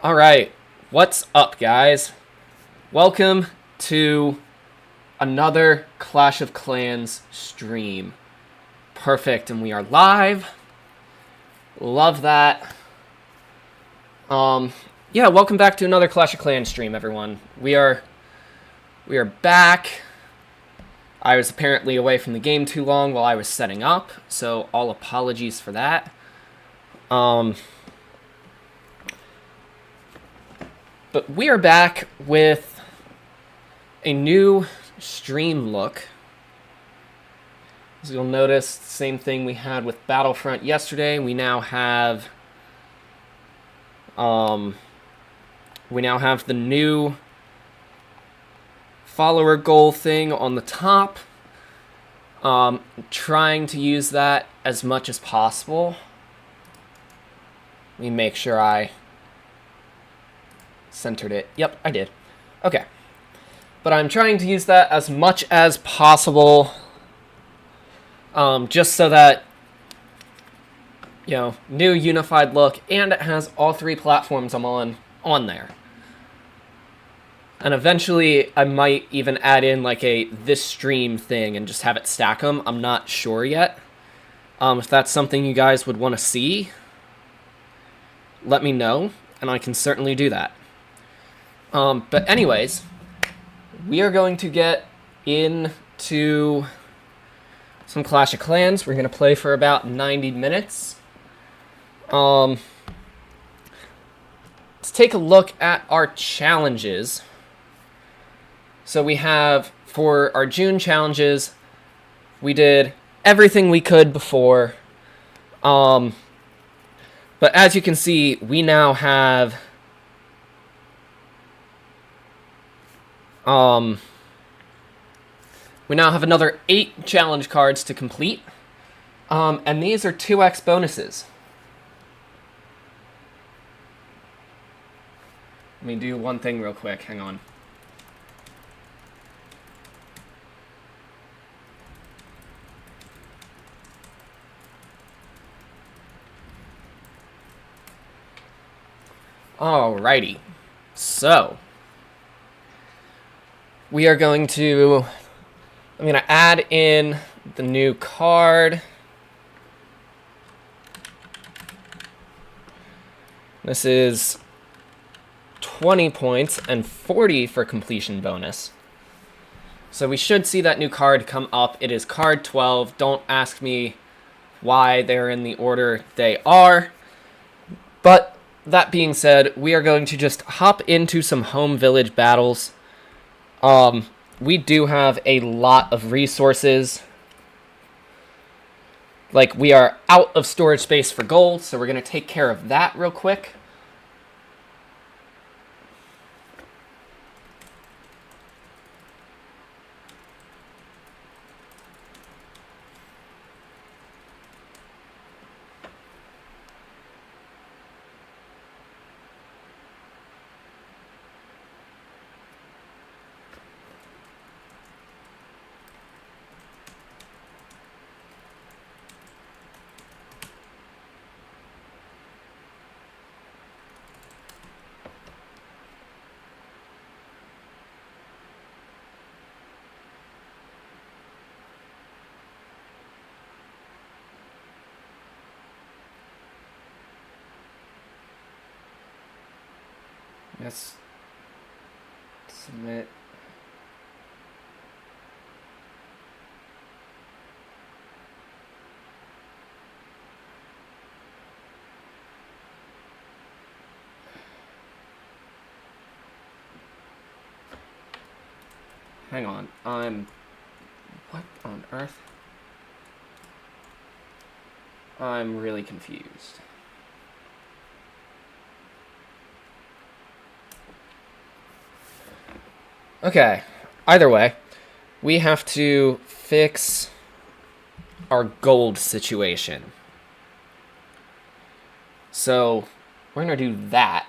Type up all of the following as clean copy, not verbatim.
All right, what's up, guys? Welcome to another Clash of Clans stream. Perfect, and we are live. Love that. Yeah, welcome back to another Clash of Clans stream, everyone. We are back. I was apparently away from the game too long while I was setting up, so all apologies for that. But we are back with a new stream look. As you'll notice, same thing we had with Battlefront yesterday. We now have the new follower goal thing on the top. Trying to use that as much as possible. Let me make sure I centered it. Yep, I did. Okay. But I'm trying to use that as much as possible, just so that, new unified look, and it has all three platforms I'm on there. And eventually, I might even add in like a this stream thing and just have it stack them. I'm not sure yet. If that's something you guys would want to see, let me know, and I can certainly do that. But anyways, we are going to get into some Clash of Clans. We're going to play for about 90 minutes. Let's take a look at our challenges. So we have, for our June challenges, we did everything we could before. But as you can see, we now have another 8 challenge cards to complete. And these are 2x bonuses. Let me do one thing real quick. Hang on. Alrighty. So, I'm going to add in the new card. This is 20 points and 40 for completion bonus. So we should see that new card come up. It is card 12. Don't ask me why they're in the order they are. But that being said, we are going to just hop into some home village battles. We do have a lot of resources. Like, we are out of storage space for gold, so we're going to take care of that real quick. Yes. Submit. Hang on. What on earth? I'm really confused. Okay, either way, we have to fix our gold situation. So, we're going to do that.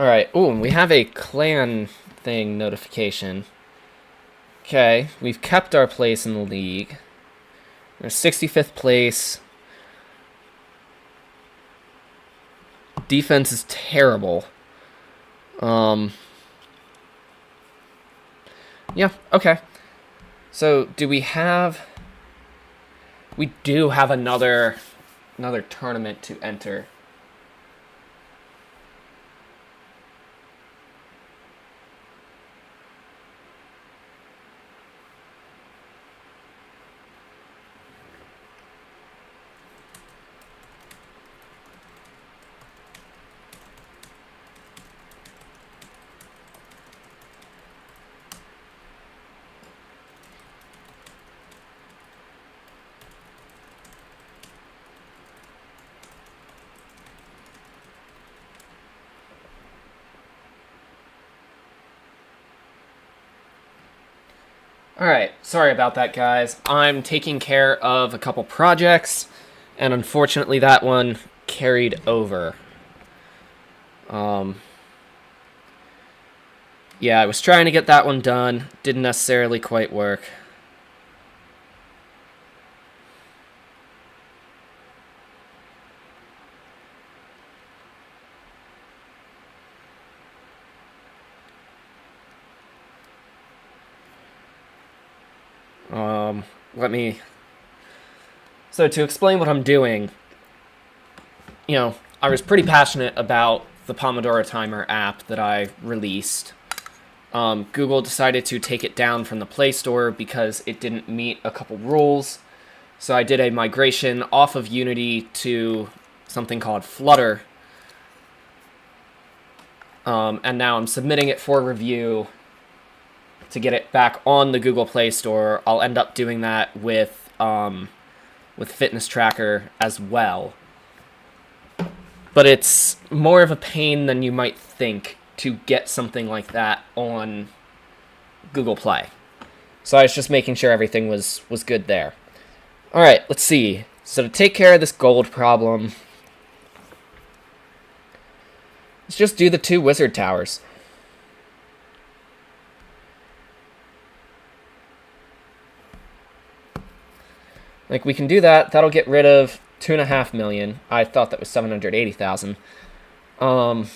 Alright, ooh, and we have a clan thing notification. Okay, we've kept our place in the league. We're 65th place. Defense is terrible. Yeah, okay. So, do we have... We do have another tournament to enter. Alright, sorry about that, guys. I'm taking care of a couple projects, and unfortunately that one carried over. Yeah, I was trying to get that one done. Didn't necessarily quite work. So to explain what I'm doing, I was pretty passionate about the Pomodoro Timer app that I released. Google decided to take it down from the Play Store because it didn't meet a couple rules. So I did a migration off of Unity to something called Flutter. And now I'm submitting it for review to get it back on the Google Play Store. I'll end up doing that with Fitness Tracker as well. But it's more of a pain than you might think to get something like that on Google Play. So I was just making sure everything was good there. Alright, let's see. So to take care of this gold problem, let's just do the 2 wizard towers. Like, we can do that. That'll get rid of 2.5 million. I thought that was 780,000. Alright,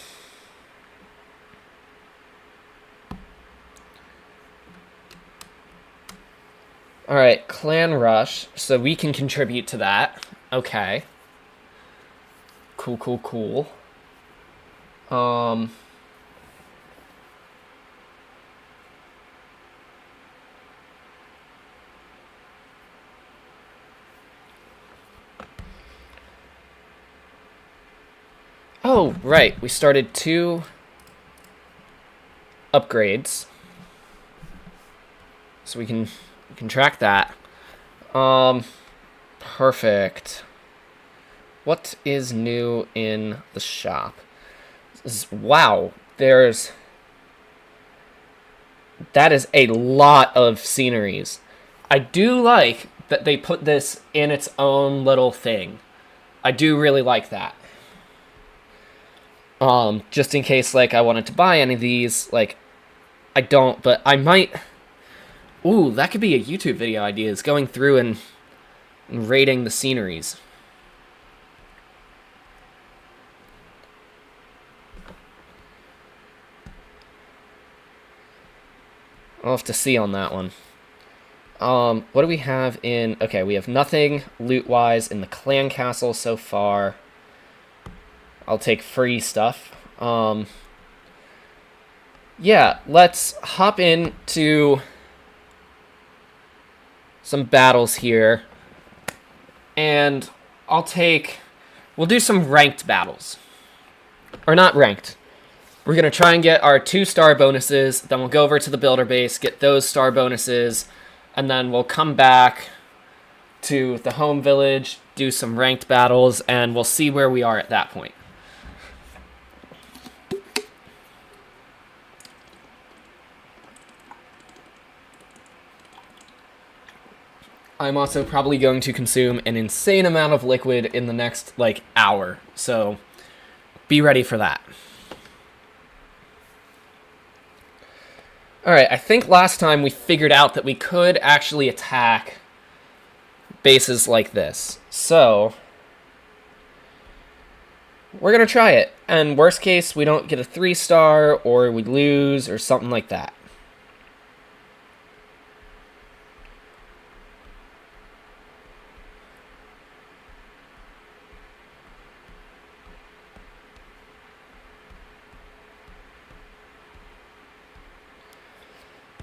Clan Rush. So we can contribute to that. Okay. Cool. Oh, right. We started 2 upgrades. So we can track that. Perfect. What is new in the shop? Wow, that is a lot of sceneries. I do like that they put this in its own little thing. I do really like that. Just in case, like, I wanted to buy any of these, like, I don't, but I might... Ooh, that could be a YouTube video idea, is going through and rating the sceneries. I'll have to see on that one. What do we have in... Okay, we have nothing loot-wise in the clan castle so far. I'll take free stuff. Yeah, let's hop into some battles here. And we'll do some ranked battles. Or not ranked. We're going to try and get our 2 star bonuses, then we'll go over to the builder base, get those star bonuses, and then we'll come back to the home village, do some ranked battles, and we'll see where we are at that point. I'm also probably going to consume an insane amount of liquid in the next, hour, so be ready for that. Alright, I think last time we figured out that we could actually attack bases like this. So, we're going to try it. And worst case, we don't get a 3-star, or we lose, or something like that.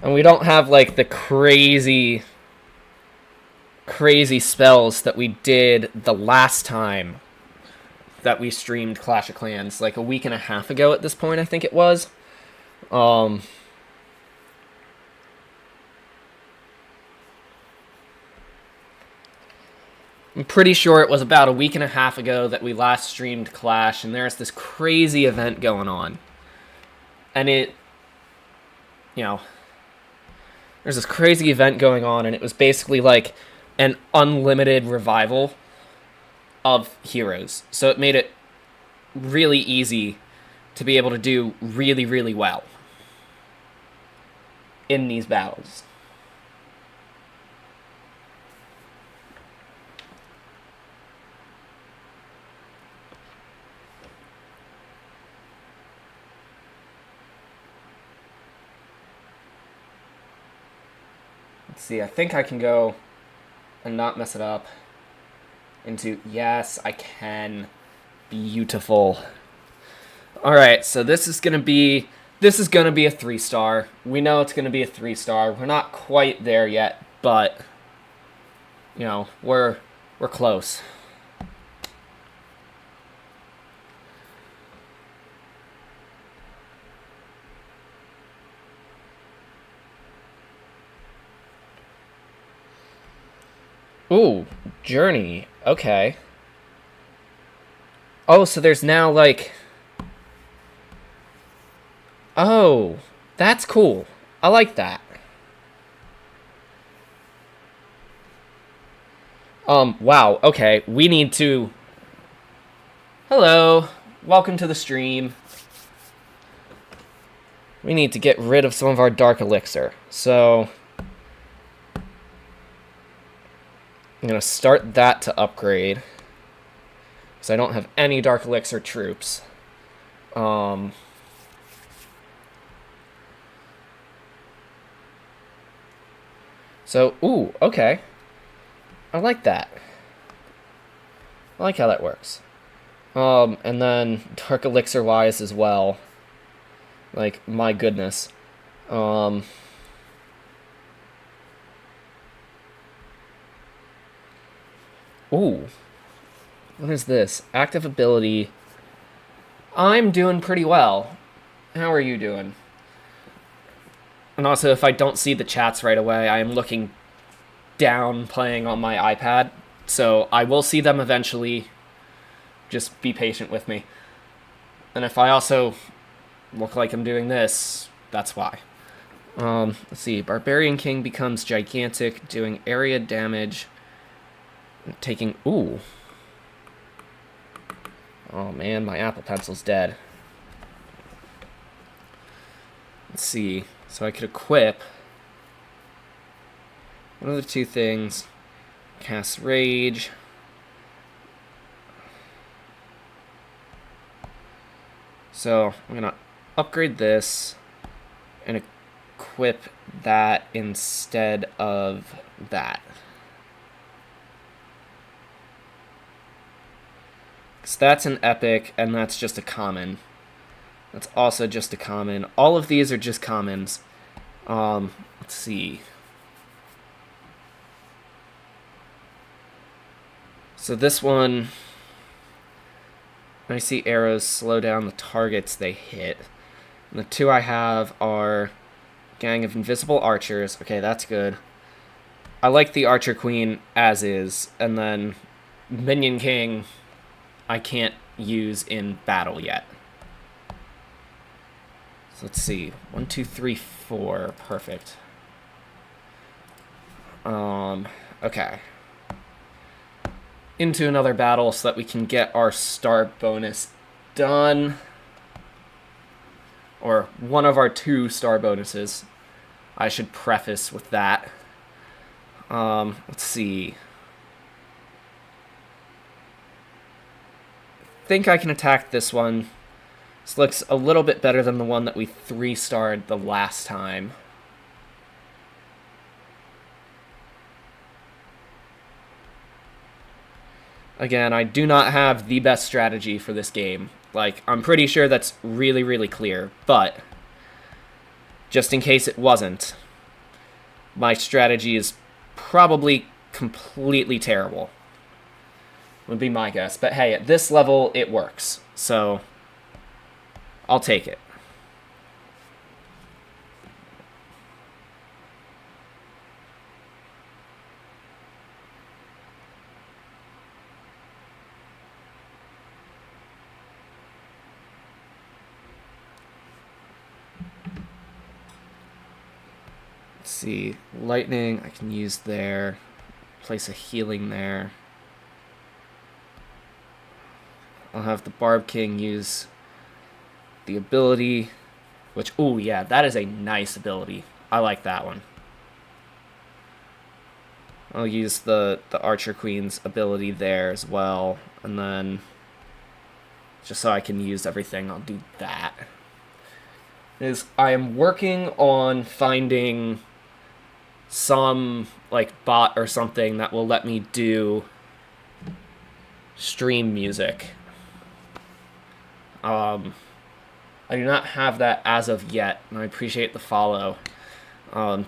And we don't have, like, the crazy spells that we did the last time that we streamed Clash of Clans, like a week and a half ago at this point, I think it was. I'm pretty sure it was about a week and a half ago that we last streamed Clash, and there's this crazy event going on. And it, you know, there's this crazy event going on, and it was basically like an unlimited revival of heroes. So it made it really easy to be able to do really, really well in these battles. Let's see, I think I can go and not mess it up into, yes, I can. Beautiful. Alright, so this is gonna be a 3-star. We know it's gonna be a 3-star. We're not quite there yet, but you know, we're close. Ooh, Journey. Okay. Oh, so there's now, like... Oh, that's cool. I like that. Wow, okay. We need to... Hello. Welcome to the stream. We need to get rid of some of our Dark Elixir. So... I'm going to start that to upgrade. Because I don't have any Dark Elixir troops. So, ooh, okay. I like that. I like how that works. And then Dark Elixir-wise as well. Like, my goodness. Ooh. What is this? Active ability. I'm doing pretty well. How are you doing? And also, if I don't see the chats right away, I am looking down playing on my iPad. So I will see them eventually. Just be patient with me. And if I also look like I'm doing this, that's why. Let's see. Barbarian King becomes gigantic, doing area damage. Taking... Ooh. Oh man, my Apple Pencil's dead. Let's see. So I could equip... What are the two things? Cast Rage. So I'm going to upgrade this and equip that instead of that. So that's an epic, and that's just a common. That's also just a common. All of these are just commons. Let's see. So this one, I see arrows slow down the targets they hit. And the two I have are Gang of Invisible Archers. Okay, that's good. I like the Archer Queen as is, and then Minion King I can't use in battle yet. So let's see. 1, 2, 3, 4. Perfect. Okay. Into another battle so that we can get our star bonus done. Or one of our 2 star bonuses. I should preface with that. Let's see. I think I can attack this one. This looks a little bit better than the one that we 3-starred the last time. Again, I do not have the best strategy for this game. Like, I'm pretty sure that's really, really clear, but just in case it wasn't, my strategy is probably completely terrible. Would be my guess. But hey, at this level, it works. So, I'll take it. Let's see. Lightning, I can use there. Place a healing there. I'll have the Barb King use the ability, which, ooh, yeah, that is a nice ability. I like that one. I'll use the Archer Queen's ability there as well, and then just so I can use everything, I'll do that. I am working on finding some, like, bot or something that will let me do stream music. I do not have that as of yet, and I appreciate the follow.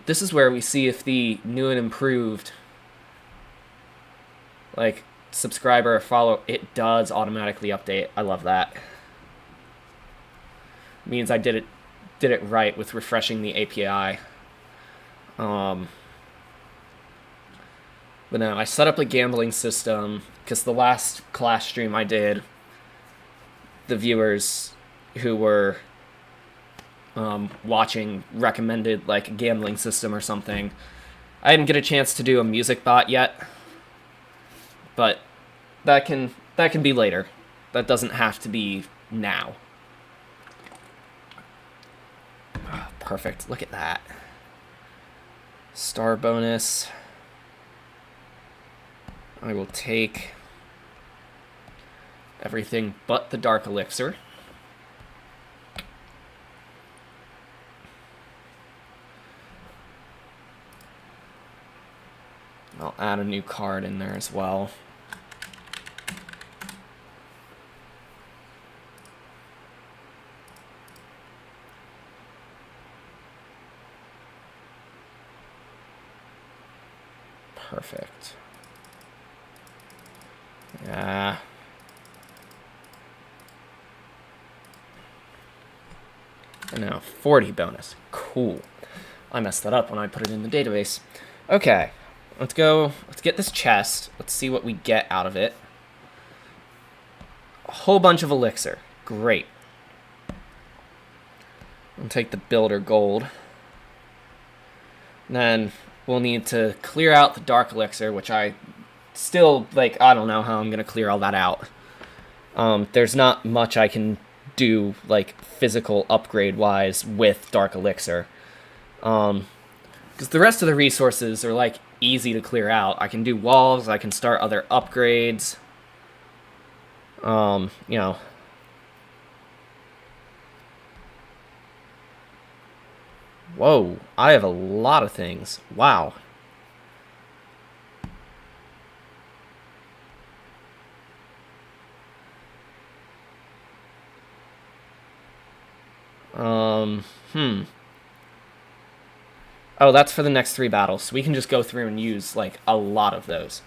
This is where we see if the new and improved, like, subscriber or follow, it does automatically update. I love that. Means I did it right with refreshing the API. But no, I set up a gambling system because the last Clash stream I did, the viewers who were watching recommended like a gambling system or something. I didn't get a chance to do a music bot yet, but that can be later. That doesn't have to be now. Oh, perfect. Look at that. Star bonus. I will take everything but the Dark Elixir. I'll add a new card in there as well. Perfect. Yeah. And now 40 bonus. Cool. I messed that up when I put it in the database. Okay. Let's go. Let's get this chest. Let's see what we get out of it. A whole bunch of elixir. Great. I'll take the builder gold. And then we'll need to clear out the dark elixir, which I still, like, I don't know how I'm going to clear all that out. There's not much I can do, like, physical upgrade-wise with dark elixir. Because the rest of the resources are, like, easy to clear out. I can do walls, I can start other upgrades. You know. Whoa, I have a lot of things. Wow. Oh, that's for the next 3 battles, so we can just go through and use, like, a lot of those.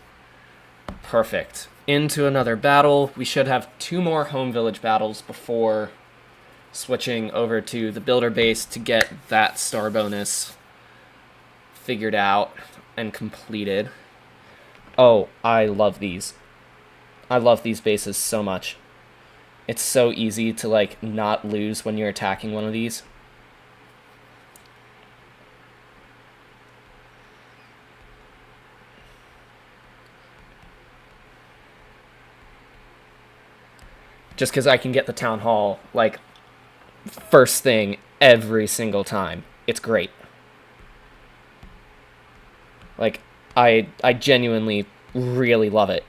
Perfect. Into another battle. We should have 2 more home village battles before switching over to the builder base to get that star bonus figured out and completed. Oh, I love these. I love these bases so much. It's so easy to, like, not lose when you're attacking one of these. Just because I can get the town hall, like, first thing every single time. It's great. Like, I genuinely really love it.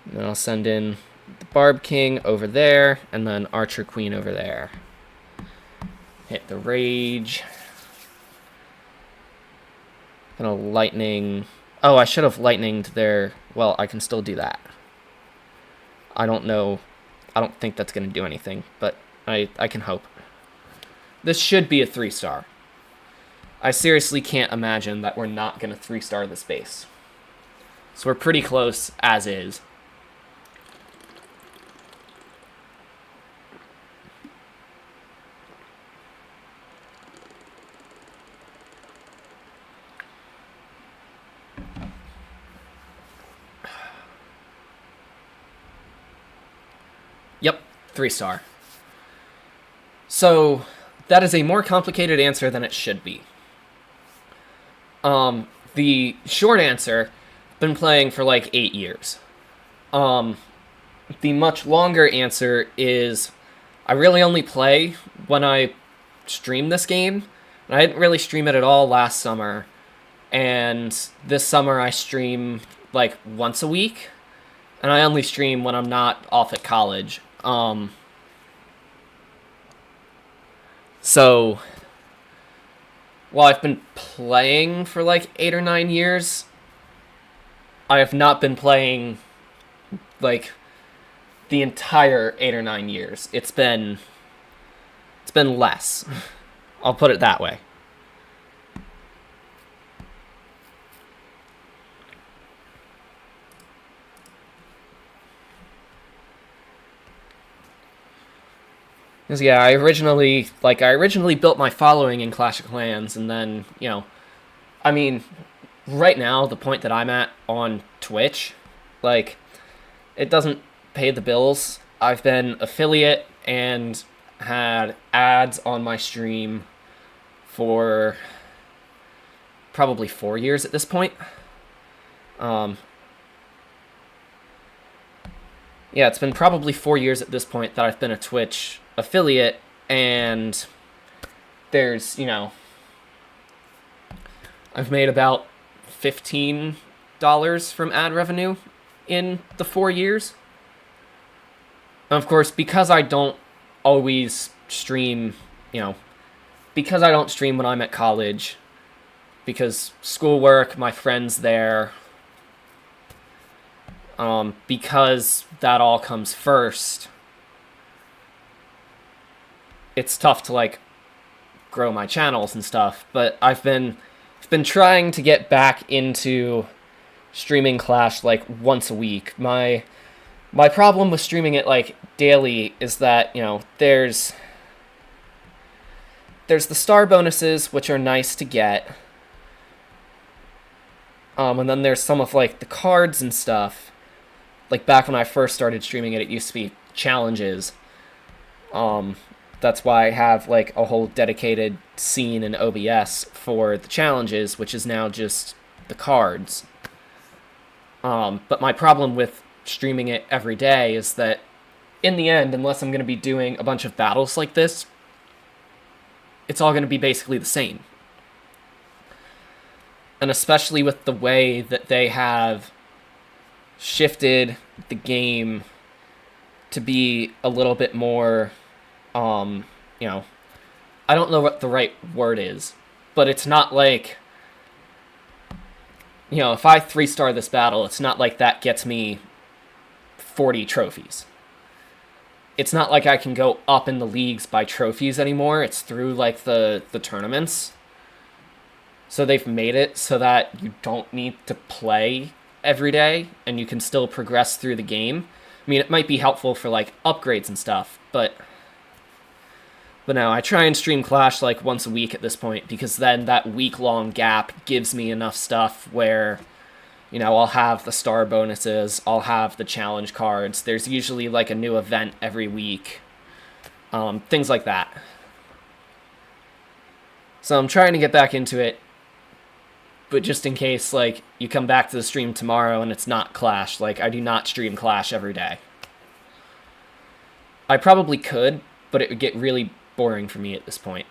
And then I'll send in the Barb King over there, and then Archer Queen over there. Hit the Rage. Gonna Lightning. Oh, I should have Lightninged there. Well, I can still do that. I don't know. I don't think that's gonna do anything, but I can hope. This should be a 3-star. I seriously can't imagine that we're not gonna 3-star this base. So we're pretty close as is. Yep, 3-star. So, that is a more complicated answer than it should be. The short answer, been playing for like 8 years. The much longer answer is, I really only play when I stream this game. I didn't really stream it at all last summer. And this summer I stream like once a week. And I only stream when I'm not off at college. So, while I've been playing for like 8 or 9 years, I have not been playing like the entire 8 or 9 years. It's been less. I'll put it that way. Because yeah, I originally built my following in Clash of Clans, and then, I mean, right now the point that I'm at on Twitch, like, it doesn't pay the bills. I've been affiliate and had ads on my stream for probably 4 years at this point. Yeah, it's been probably 4 years at this point that I've been a Twitch affiliate, and there's, I've made about $15 from ad revenue in the 4 years. And of course, because I don't always stream, because I don't stream when I'm at college, because schoolwork, my friends there, because that all comes first, it's tough to like grow my channels and stuff. But I've been trying to get back into streaming Clash like once a week. My problem with streaming it like daily is that, there's the star bonuses, which are nice to get. And then there's some of like the cards and stuff. Like back when I first started streaming it used to be challenges. That's why I have like a whole dedicated scene in OBS for the challenges, which is now just the cards. But my problem with streaming it every day is that in the end, unless I'm going to be doing a bunch of battles like this, it's all going to be basically the same. And especially with the way that they have shifted the game to be a little bit more, I don't know what the right word is, but it's not like, if I 3-star this battle, it's not like that gets me 40 trophies. It's not like I can go up in the leagues by trophies anymore. It's through like the tournaments. So they've made it so that you don't need to play every day and you can still progress through the game. I mean, it might be helpful for like upgrades and stuff, but no, I try and stream Clash like once a week at this point, because then that week-long gap gives me enough stuff where, I'll have the star bonuses, I'll have the challenge cards, there's usually like a new event every week, things like that. So I'm trying to get back into it, but just in case, like, you come back to the stream tomorrow and it's not Clash, like, I do not stream Clash every day. I probably could, but it would get really boring for me at this point.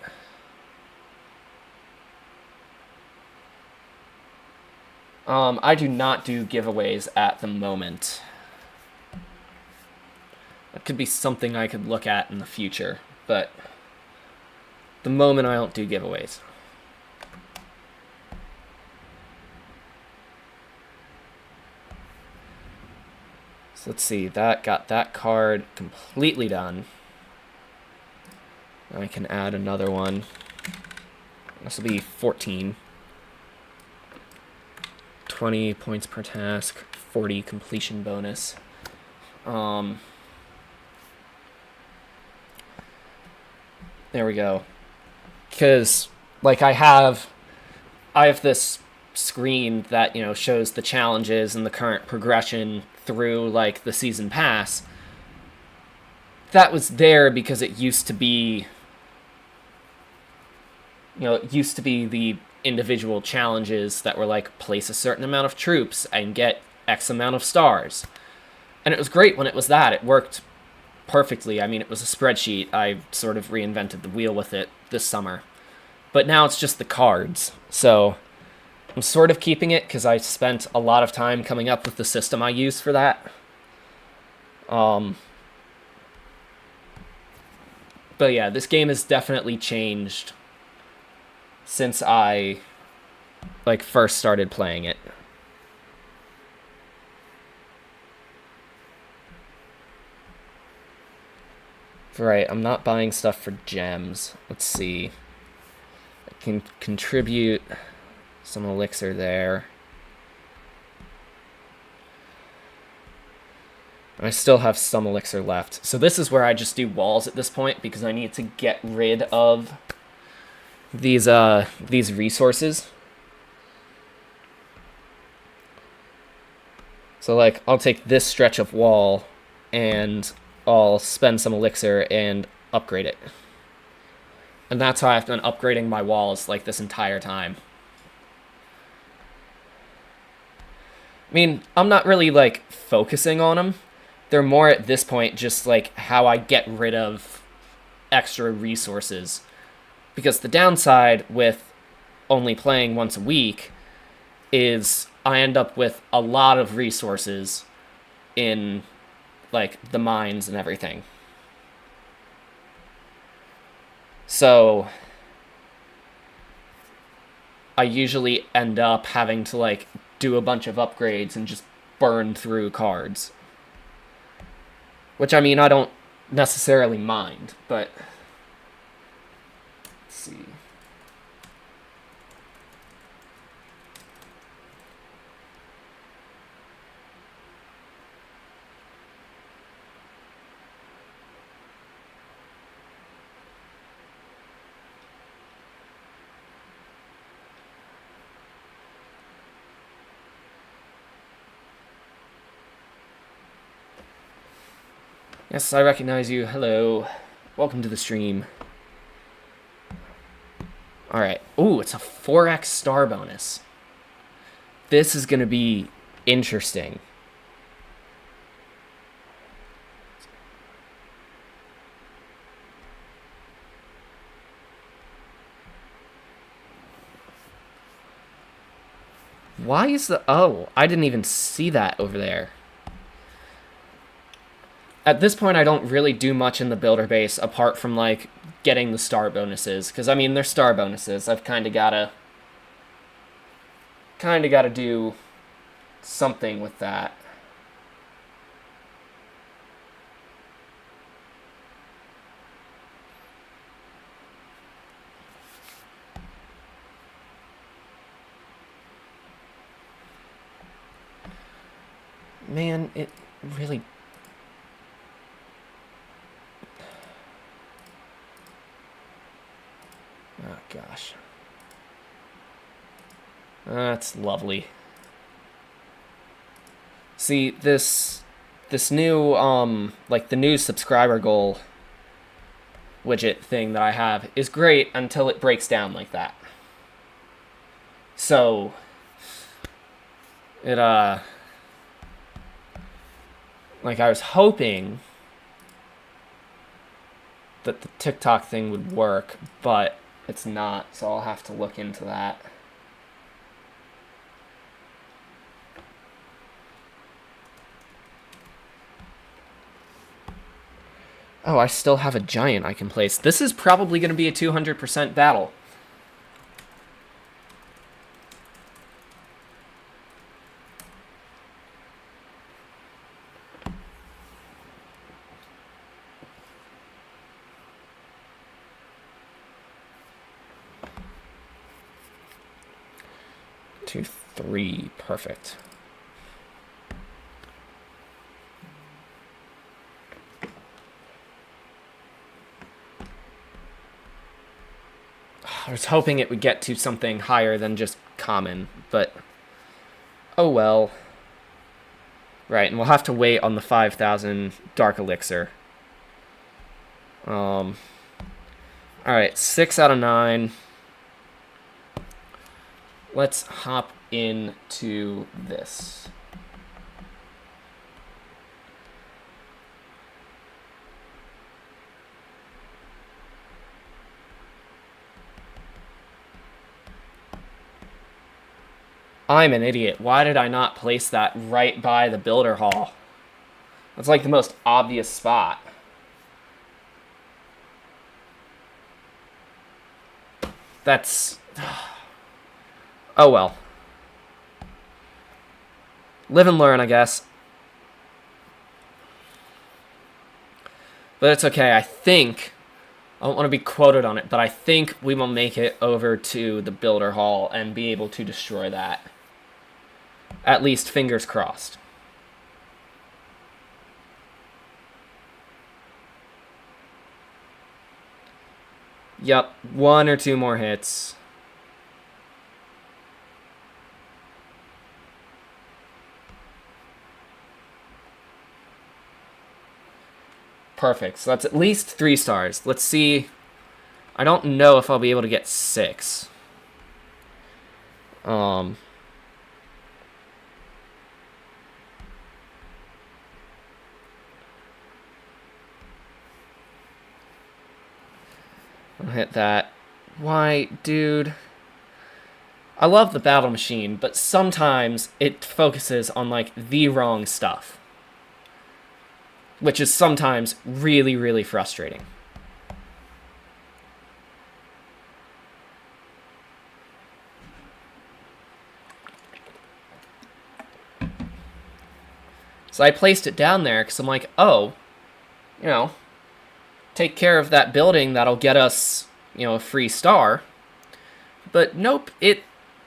I do not do giveaways at the moment. That could be something I could look at in the future, but the moment I don't do giveaways. So let's see, that got that card completely done. I can add another one. This will be 14. 20 points per task, 40 completion bonus. There we go. Because, like, I have this screen that, you know, shows the challenges and the current progression through, like, the season pass. That was there because it used to be, you know, it used to be the individual challenges that were like, place a certain amount of troops and get X amount of stars. And it was great when it was that. It worked perfectly. I mean, it was a spreadsheet. I sort of reinvented the wheel with it this summer. But now it's just the cards. So I'm sort of keeping it because I spent a lot of time coming up with the system I use for that. But yeah, this game has definitely changed since I, like, first started playing it. Right, I'm not buying stuff for gems. Let's see. I can contribute some elixir there. I still have some elixir left. So this is where I just do walls at this point because I need to get rid of these resources. So, like, I'll take this stretch of wall and I'll spend some elixir and upgrade it. And that's how I've been upgrading my walls, like, this entire time. I mean, I'm not really, like, focusing on them. They're more at this point just, like, how I get rid of extra resources. Because the downside with only playing once a week is I end up with a lot of resources in, like, the mines and everything. So I usually end up having to, like, do a bunch of upgrades and just burn through cards. Which, I mean, I don't necessarily mind, but let's see. Yes, I recognize you. Hello. Welcome to the stream. Alright. Ooh, it's a 4x star bonus. This is going to be interesting. Why is the... Oh, I didn't even see that over there. At this point, I don't really do much in the builder base apart from, like, getting the star bonuses. Because, I mean, they're star bonuses. I've kind of gotta do something with that. Man, it really... Oh, gosh. That's lovely. See, this new, like, the new subscriber goal widget thing that I have is great until it breaks down like that. So, it, like, I was hoping that the TikTok thing would work, but it's not, so I'll have to look into that. Oh, I still have a giant I can place. This is probably going to be a 200% battle. Two, three, perfect. I was hoping it would get to something higher than just common, but oh well. Right, and we'll have to wait on the 5,000 Dark Elixir. Alright, 6 out of 9. Let's hop into this. I'm an idiot. Why did I not place that right by the builder hall? That's like the most obvious spot. That's... Oh well. Live and learn, I guess. But it's okay. I think... I don't want to be quoted on it, but I think we will make it over to the builder hall and be able to destroy that. At least, fingers crossed. Yep, 1 or 2 more hits. Perfect. So that's at least 3 stars. Let's see. I don't know if I'll be able to get 6. I'll hit that. Why, dude? I love the battle machine, but sometimes it focuses on, like, the wrong stuff. Which is sometimes really, really frustrating. So I placed it down there because I'm like, oh, you know, take care of that building, that'll get us, you know, a free star. But nope, it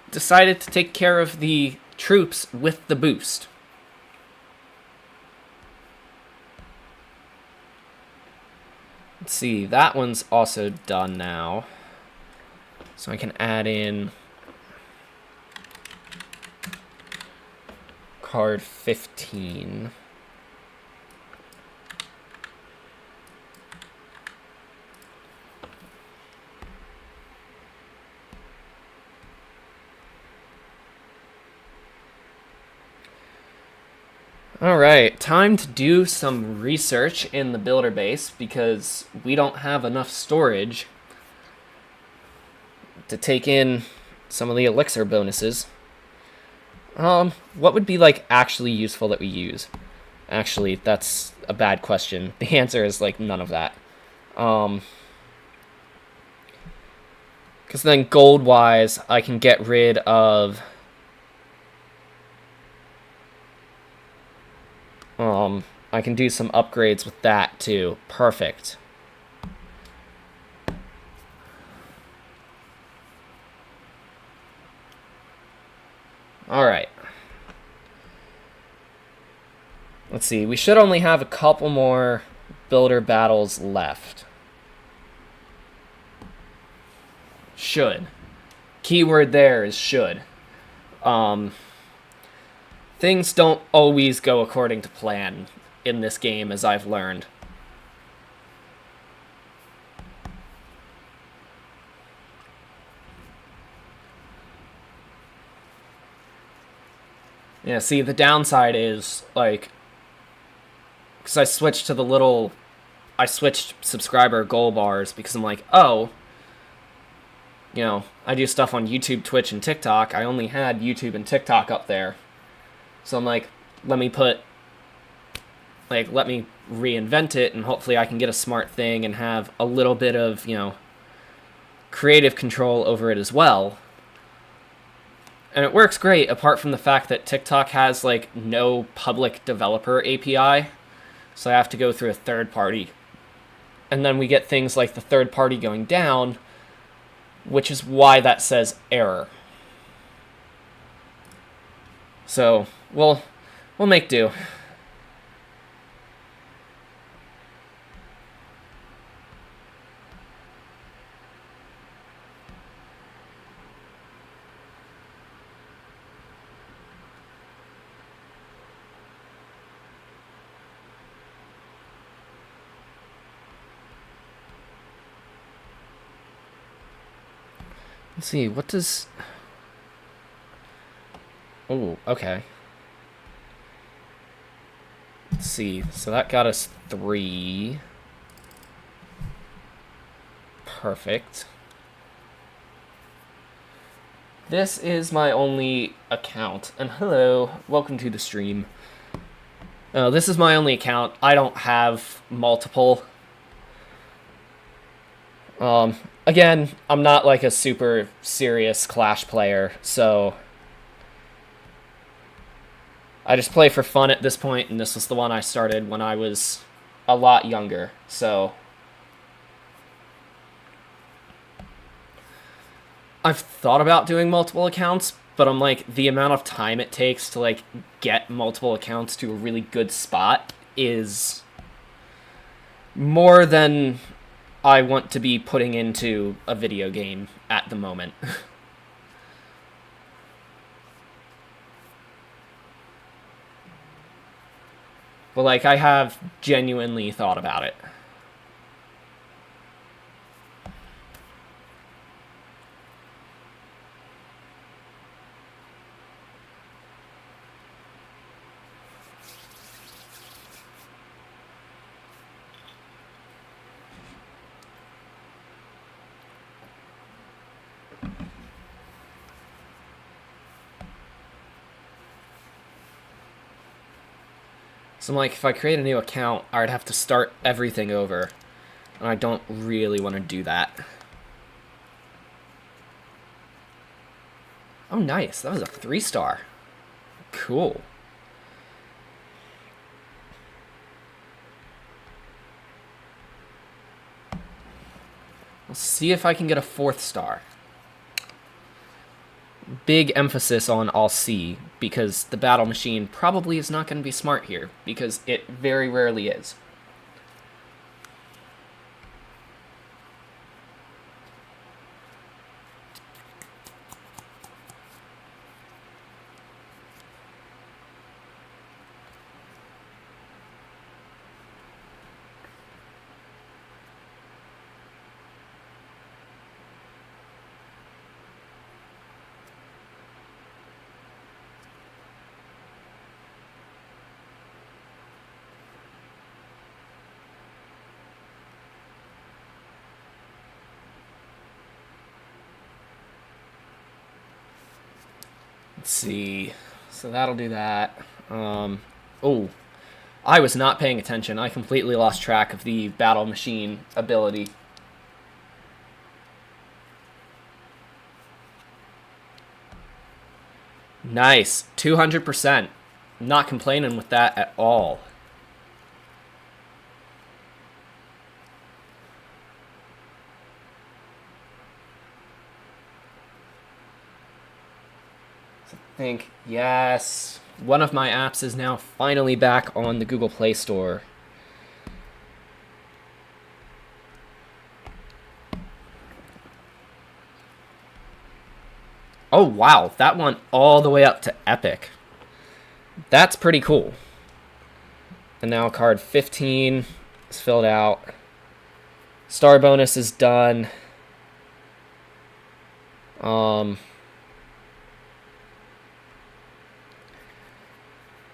decided to take care of the troops with the boost. Let's see, that one's also done now. So I can add in card 15. Alright, time to do some research in the builder base because we don't have enough storage to take in some of the elixir bonuses. What would be, like, actually useful that we use? Actually, that's a bad question. The answer is, like, none of that. Because then gold-wise, I can get rid of... I can do some upgrades with that, too. Perfect. Alright. Let's see. We should only have a couple more builder battles left. Should. Keyword there is should. Things don't always go according to plan in this game, as I've learned. Yeah, see, the downside is, like, because I switched to the little I switched subscriber goal bars because I'm like, oh, you know, I do stuff on YouTube, Twitch, and TikTok. I only had YouTube and TikTok up there. So I'm like, let me reinvent it, and hopefully I can get a smart thing and have a little bit of, you know, creative control over it as well. And it works great, apart from the fact that TikTok has, like, no public developer API. So I have to go through a third party. And then we get things like the third party going down, which is why that says error. So we'll make do. Let's see, what does... Oh, okay. Let's see, so that got us 3. Perfect. This is my only account. And hello, welcome to the stream. This is my only account. I don't have multiple. Again, I'm not like a super serious Clash player, so I just play for fun at this point, and this was the one I started when I was a lot younger, so I've thought about doing multiple accounts, but I'm like, the amount of time it takes to like get multiple accounts to a really good spot is more than I want to be putting into a video game at the moment. But like, I have genuinely thought about it. So I'm like, if I create a new account, I'd have to start everything over. And I don't really want to do that. Oh, nice. That was a 3-star. Cool. Let's see if I can get a 4th star. Big emphasis on all C, because the battle machine probably is not going to be smart here, because it very rarely is. Let's see. So that'll do that. Oh, I was not paying attention. I completely lost track of the battle machine ability. Nice. 200%. Not complaining with that at all. Think, yes, one of my apps is now finally back on the Google Play Store. Oh wow, that went all the way up to Epic. That's pretty cool. And now card 15 is filled out. Star bonus is done.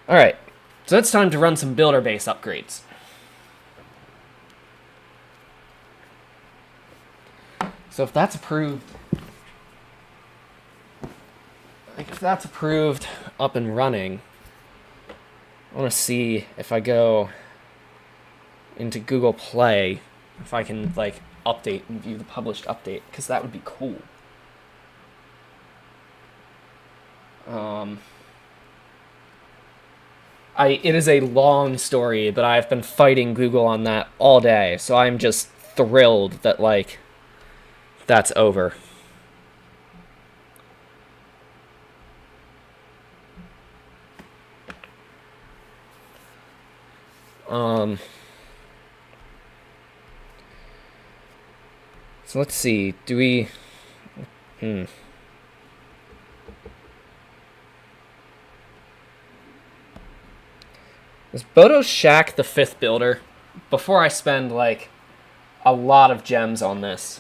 Alright, so it's time to run some builder base upgrades. So if that's approved, up and running, I want to see if I go into Google Play, if I can like update and view the published update, because that would be cool. It is a long story, but I've been fighting Google on that all day, so I'm just thrilled that like that's over. So let's see. Do we? Is Bodo's Shack the 5th builder? Before I spend like a lot of gems on this.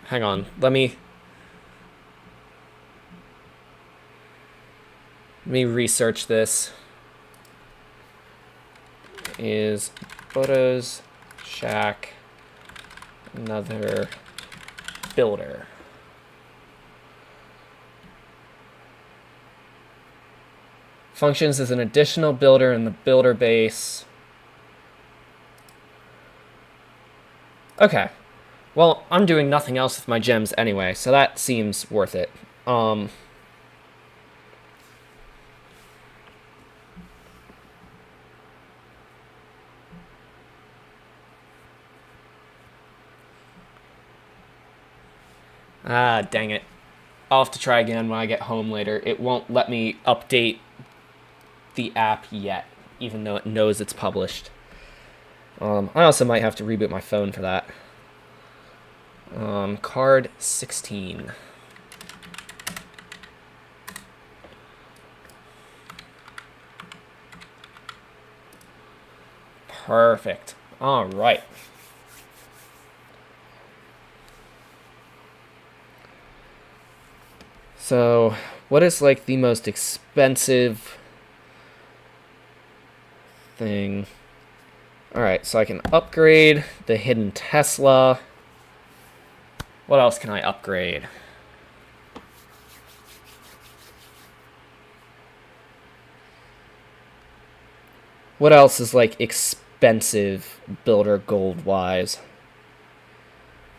Hang on. Let me research this. Is Bodo's Shack another builder? Functions as an additional builder in the builder base. Okay. Well, I'm doing nothing else with my gems anyway, so that seems worth it. Ah, dang it. I'll have to try again when I get home later. It won't let me update the app yet, even though it knows it's published. I also might have to reboot my phone for that. Card 16. Perfect. All right. So, what is like the most expensive thing? Alright, so I can upgrade the hidden Tesla. What else can I upgrade? What else is like expensive builder gold wise?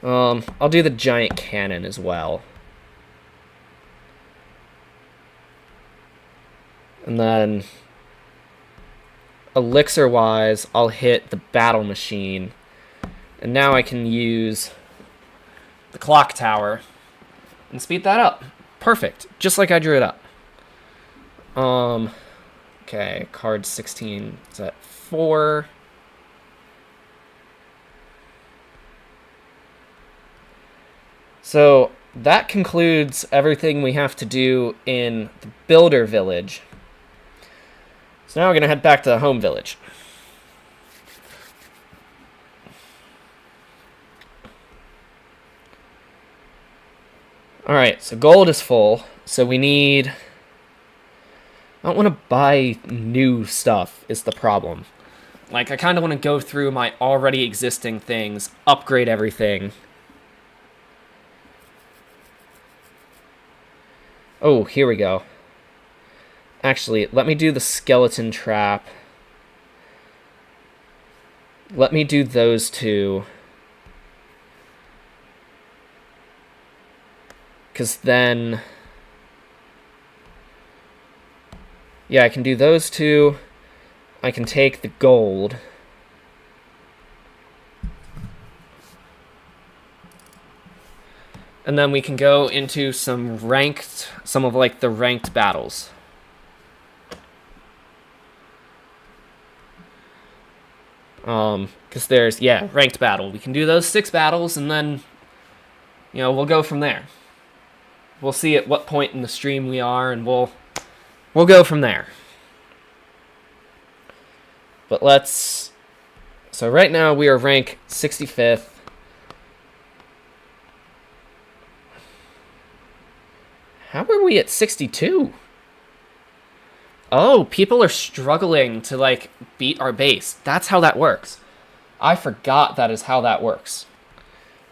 I'll do the giant cannon as well. And then elixir wise, I'll hit the battle machine. And now I can use the clock tower and speed that up. Perfect. Just like I drew it up. Okay, card 16 is at 4. So that concludes everything we have to do in the builder village. So now we're going to head back to the home village. Alright, so gold is full. So we need... I don't want to buy new stuff is the problem. Like, I kind of want to go through my already existing things, upgrade everything. Oh, here we go. Actually, let me do the skeleton trap. Let me do those two. Because then... yeah, I can do those two. I can take the gold. And then we can go into some of like the ranked battles. Because there's, ranked battle. We can do those 6 battles and then, we'll go from there. We'll see at what point in the stream we are and we'll go from there. But so right now we are rank 65th. How are we at 62? Oh, people are struggling to, like, beat our base. That's how that works. I forgot that is how that works.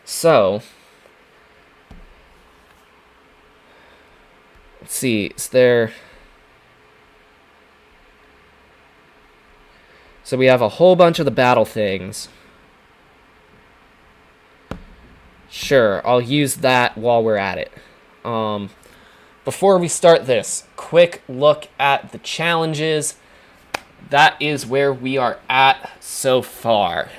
So, let's see, is there... So we have a whole bunch of the battle things. Sure, I'll use that while we're at it. Before we start this, quick look at the challenges. That is where we are at so far.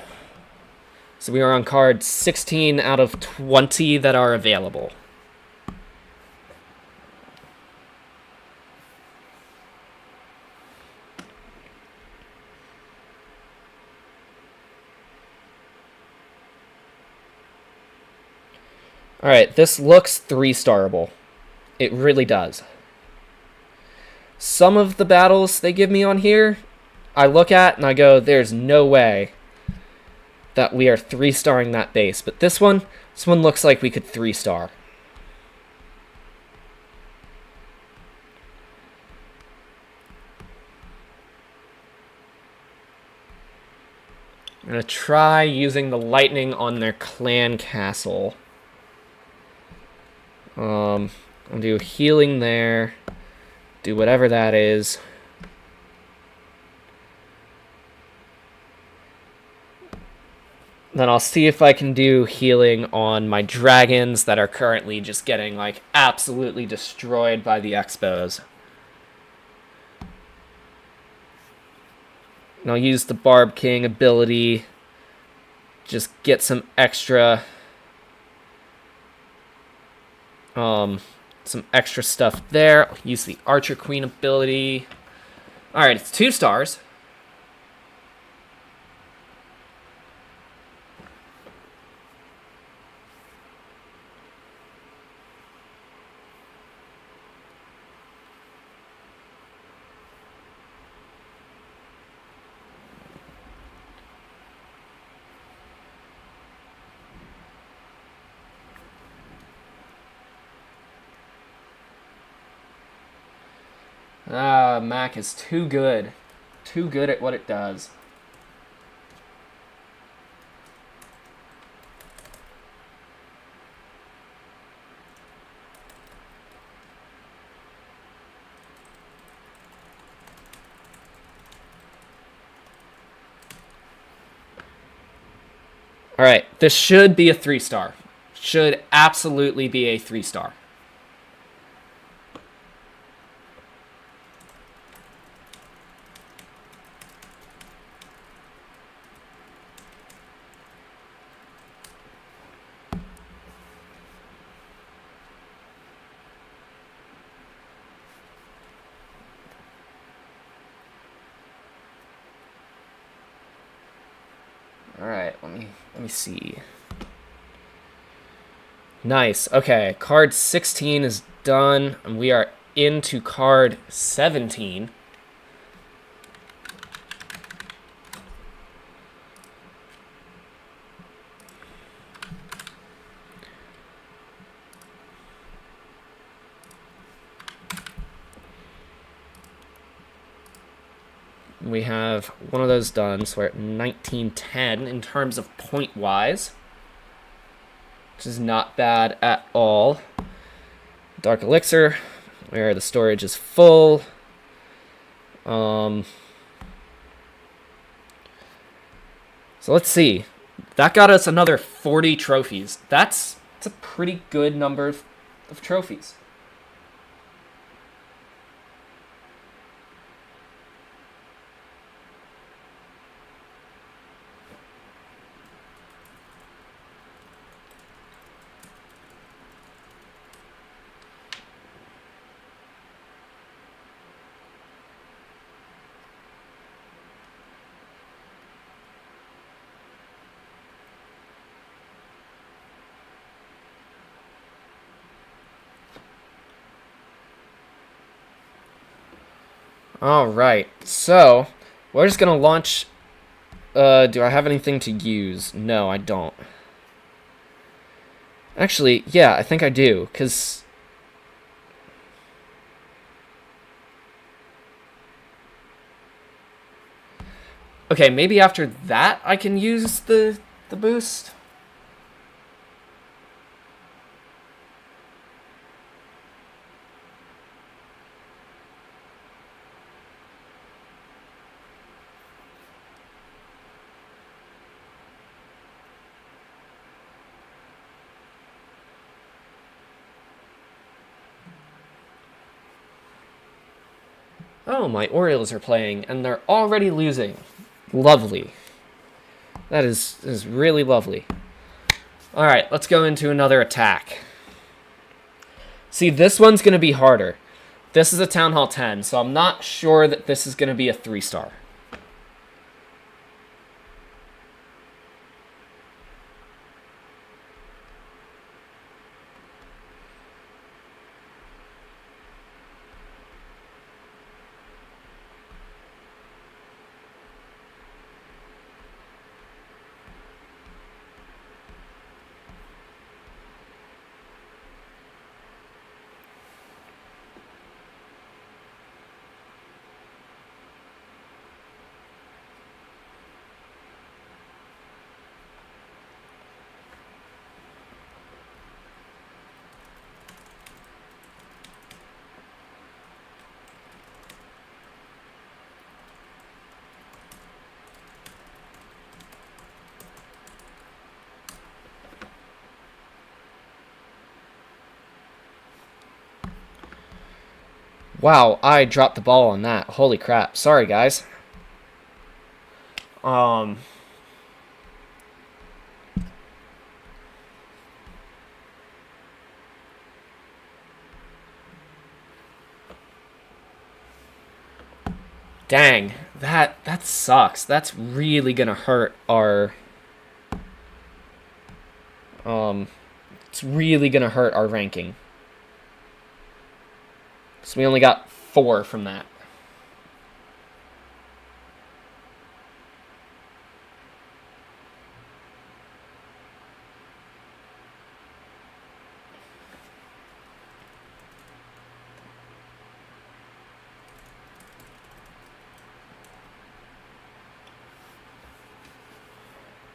So we are on card 16 out of 20 that are available. Alright, this looks 3-starable. It really does. Some of the battles they give me on here, I look at and I go, there's no way that we are 3-starring that base. But this one looks like we could 3-star. I'm going to try using the lightning on their clan castle. I'll do healing there. Do whatever that is. Then I'll see if I can do healing on my dragons that are currently just getting, like, absolutely destroyed by the Expos. And I'll use the Barb King ability. Just get some extra... some extra stuff there. I'll use the Archer Queen ability. Alright, it's 2 stars. Mac is too good. Too good at what it does. Alright, this should be a 3-star. Should absolutely be a 3-star. Alright, let me see. Nice. Okay, card 16 is done, and we are into card 17. We have one of those done, so we're at 1910 in terms of point-wise, which is not bad at all. Dark Elixir, where the storage is full. So let's see. That got us another 40 trophies. That's a pretty good number of trophies. Alright, so we're just gonna launch. Do I have anything to use? No, I don't. Actually, yeah, I think I do, because... Okay, maybe after that I can use the boost. Oh, my Orioles are playing, and they're already losing. Lovely. That is really lovely. Alright, let's go into another attack. See, this one's going to be harder. This is a Town Hall 10, so I'm not sure that this is going to be a 3-star. Wow, I dropped the ball on that. Holy crap. Sorry, guys. Dang, that sucks. That's really gonna hurt our it's really gonna hurt our ranking. So we only got 4 from that.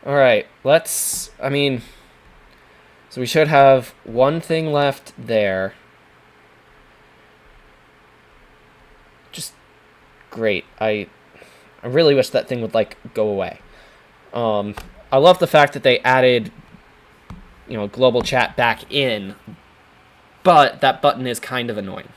Alright, so we should have one thing left there. Just great. I really wish that thing would, like, go away. I love the fact that they added, global chat back in, but that button is kind of annoying.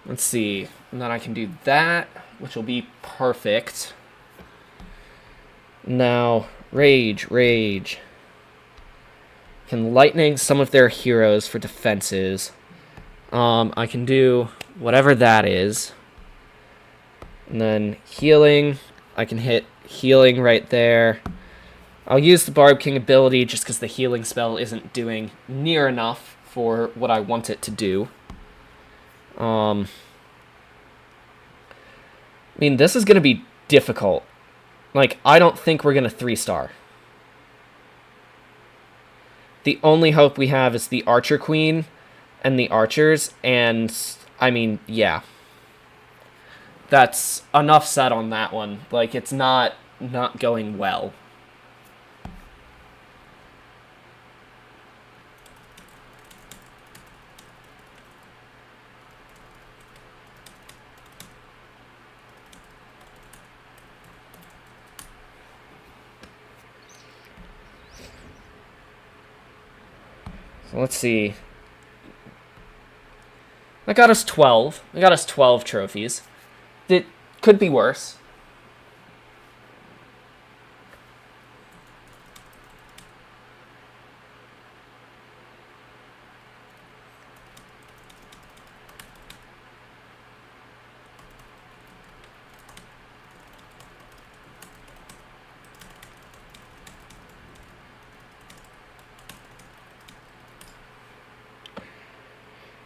Let's see. And then I can do that, which will be perfect. Now, Rage. Can lightning some of their heroes for defenses. I can do whatever that is. And then healing. I can hit healing right there. I'll use the Barb King ability just because the healing spell isn't doing near enough for what I want it to do. This is going to be difficult. I don't think we're going to 3-star. The only hope we have is the Archer Queen and the Archers, and, yeah. That's enough said on that one. It's not going well. So let's see. That got us 12. That got us 12 trophies. It could be worse.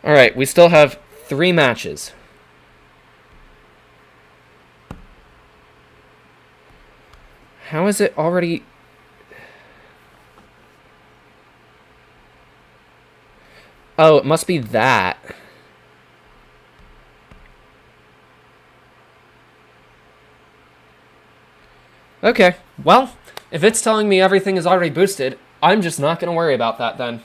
Alright, we still have 3 matches. How is it already... Oh, it must be that. Okay, well, if it's telling me everything is already boosted, I'm just not going to worry about that then.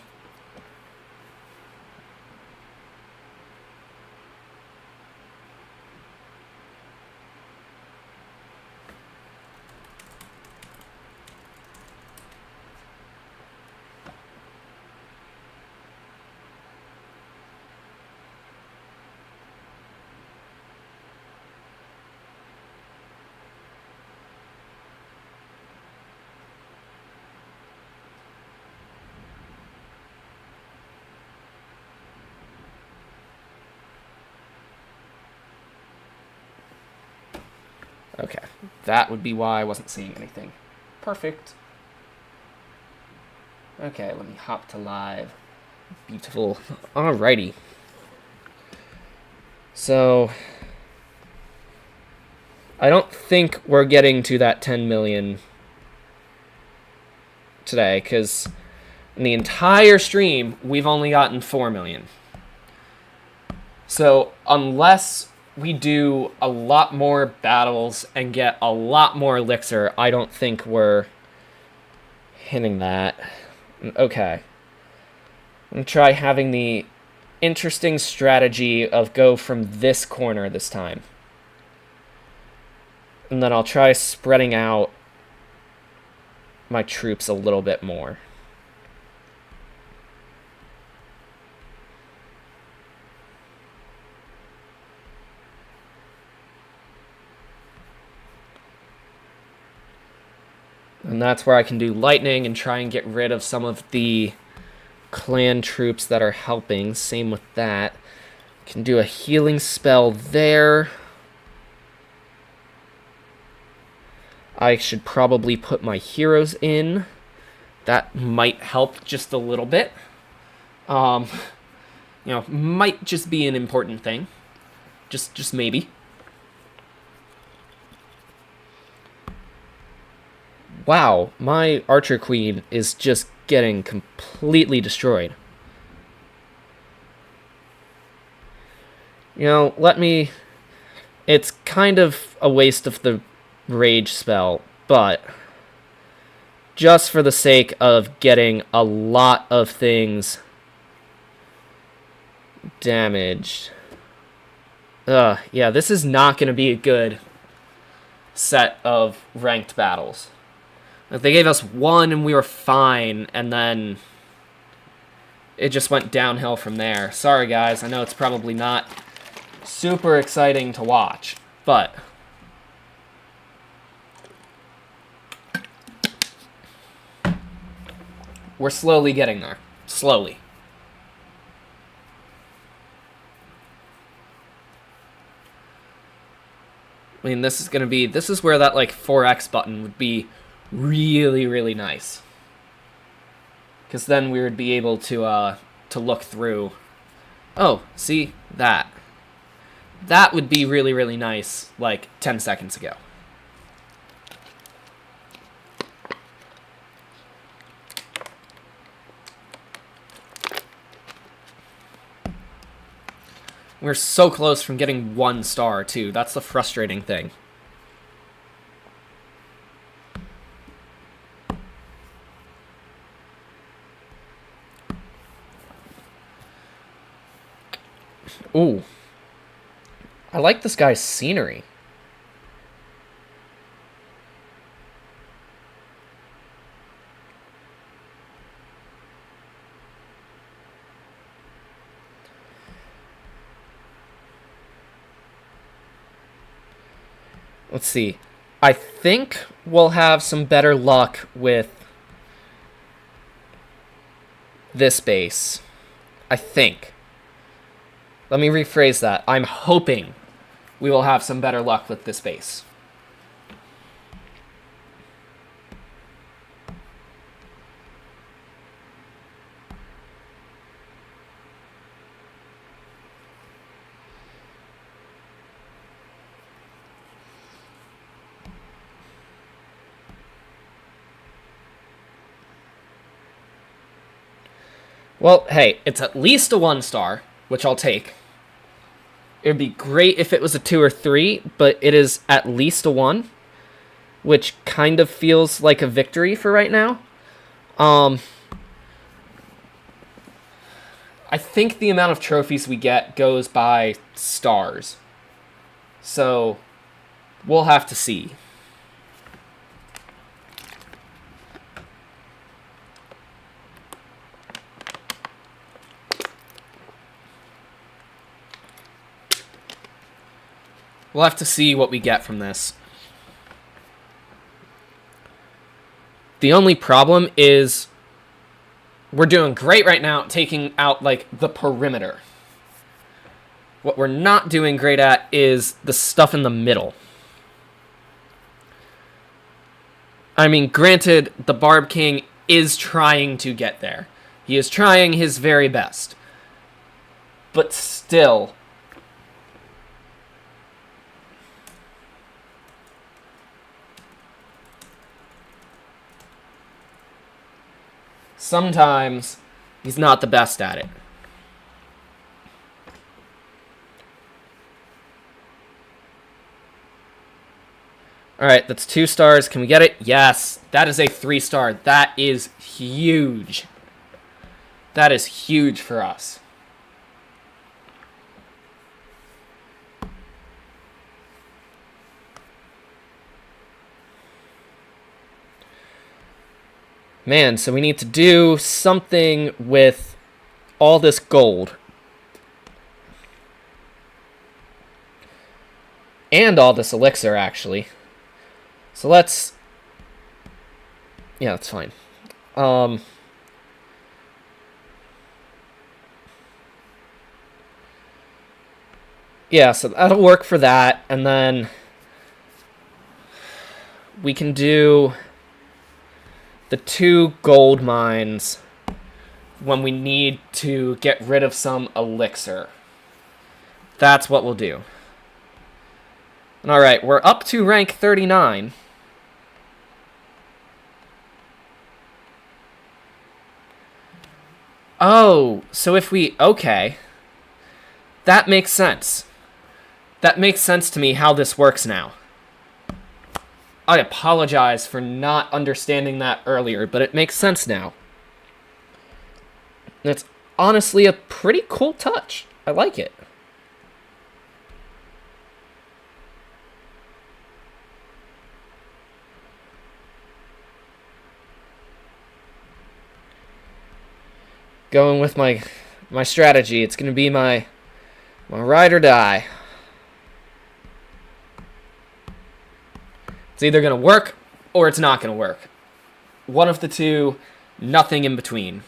Okay, that would be why I wasn't seeing anything. Perfect. Okay, let me hop to live. Beautiful. Alrighty. So, I don't think we're getting to that 10 million today, because in the entire stream, we've only gotten 4 million. So, unless we do a lot more battles and get a lot more elixir, I don't think we're hitting that. Okay. I'm going to try having the interesting strategy of go from this corner this time. And then I'll try spreading out my troops a little bit more. And that's where I can do lightning and try and get rid of some of the clan troops that are helping. Same with that. Can do a healing spell there. I should probably put my heroes in. That might help just a little bit. You know, might just be an important thing. Just maybe. Wow, my Archer Queen is just getting completely destroyed. You know, let me... It's kind of a waste of the rage spell, but just for the sake of getting a lot of things damaged. Yeah, this is not going to be a good set of ranked battles. Like, they gave us 1 and we were fine, and then it just went downhill from there. Sorry, guys. I know it's probably not super exciting to watch, but we're slowly getting there. Slowly. I mean, this is where that, like, 4x button would be really, really nice. Because then we would be able to look through. Oh, see? That. That would be really, really nice, like, 10 seconds ago. We're so close from getting 1 star, too. That's the frustrating thing. Ooh. I like this guy's scenery. Let's see. I think we'll have some better luck with this base. I think. Let me rephrase that. I'm hoping we will have some better luck with this base. Well, hey, it's at least a 1-star, which I'll take. It would be great if it was a 2 or 3, but it is at least a 1, which kind of feels like a victory for right now. I think the amount of trophies we get goes by stars. So, we'll have to see. We'll have to see what we get from this. The only problem is we're doing great right now taking out, like, the perimeter. What we're not doing great at is the stuff in the middle. I mean, granted, the Barb King is trying to get there. He is trying his very best. But still, sometimes he's not the best at it. Alright, that's 2 stars. Can we get it? Yes. That is a 3-star. That is huge. That is huge for us. Man, so we need to do something with all this gold. And all this elixir, actually. So let's... Yeah, that's fine. Yeah, so that'll work for that. And then we can do the 2 gold mines when we need to get rid of some elixir. That's what we'll do. Alright, we're up to rank 39. Oh, so if we... Okay. That makes sense. That makes sense to me how this works now. I apologize for not understanding that earlier, but it makes sense now. And it's honestly a pretty cool touch. I like it. Going with my strategy. It's going to be my ride or die. It's either going to work or it's not going to work. One of the two, nothing in between.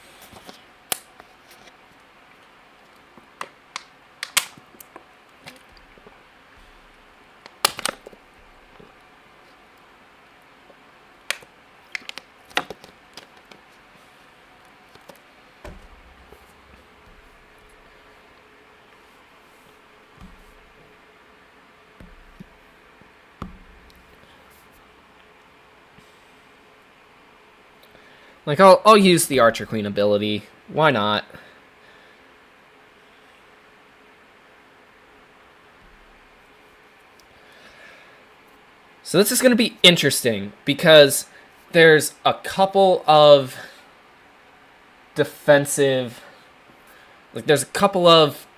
Like, I'll use the Archer Queen ability. Why not? So this is going to be interesting, because there's a couple of defensive... Like, there's a couple of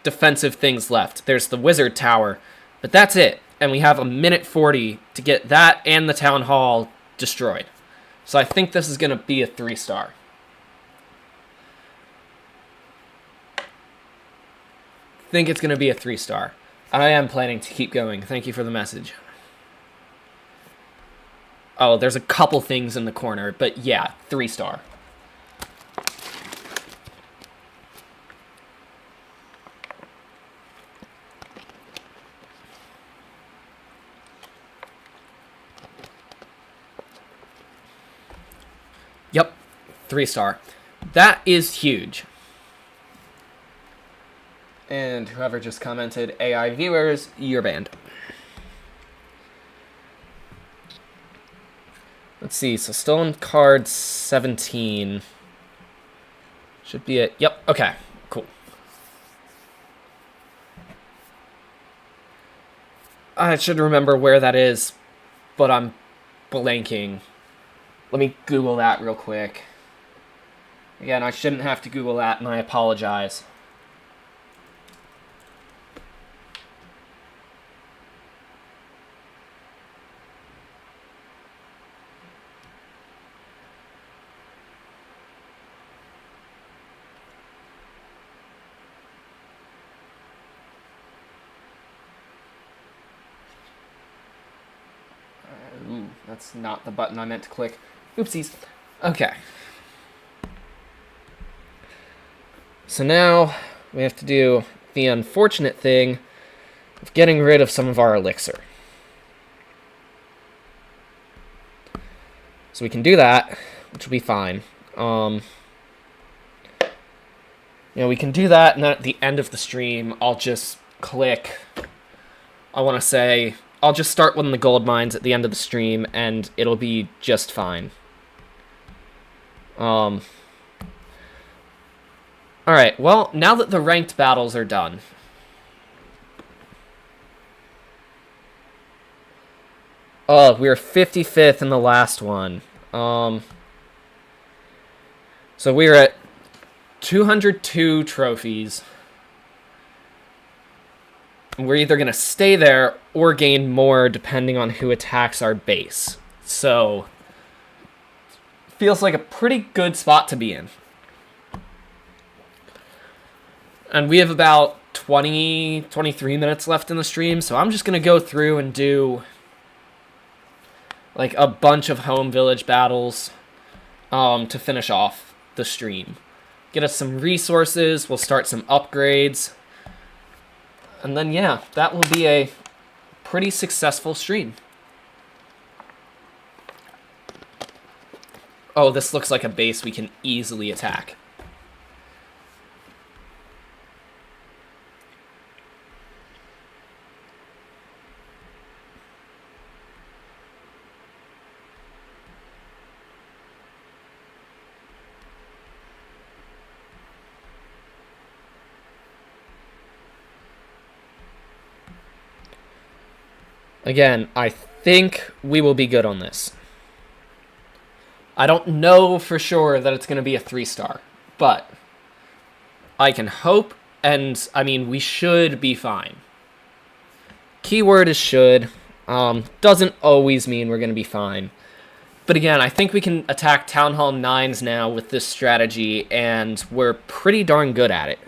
defensive things left. There's the Wizard Tower, but that's it. And we have a minute 40 to get that and the Town Hall destroyed. So I think this is going to be a 3-star. I think it's going to be a 3-star. I am planning to keep going. Thank you for the message. Oh, there's a couple things in the corner, but yeah, 3-star. Yep, 3-star. That is huge. And whoever just commented, AI viewers, you're banned. Let's see, so stolen card 17. Should be it. Yep. Okay. Cool. I should remember where that is, but I'm blanking. Let me Google that real quick. Again, I shouldn't have to Google that, and I apologize. Ooh, that's not the button I meant to click. Oopsies. Okay. So now we have to do the unfortunate thing of getting rid of some of our elixir. So we can do that, which will be fine. We can do that, and then at the end of the stream, I'll just click. I'll just start one of the gold mines at the end of the stream, and it'll be just fine. Alright, well, now that the ranked battles are done. Oh, we were 55th in the last one. So we're at 202 trophies. We're either going to stay there or gain more depending on who attacks our base. So, feels like a pretty good spot to be in. And we have about 23 minutes left in the stream, so I'm just going to go through and do like a bunch of home village battles to finish off the stream. Get us some resources, we'll start some upgrades. And then, yeah, that will be a pretty successful stream. Oh, this looks like a base we can easily attack. Again, I think we will be good on this. I don't know for sure that it's going to be a 3-star, but I can hope, and I mean, we should be fine. Keyword is should. Doesn't always mean we're going to be fine. But again, I think we can attack Town Hall 9s now with this strategy, and we're pretty darn good at it.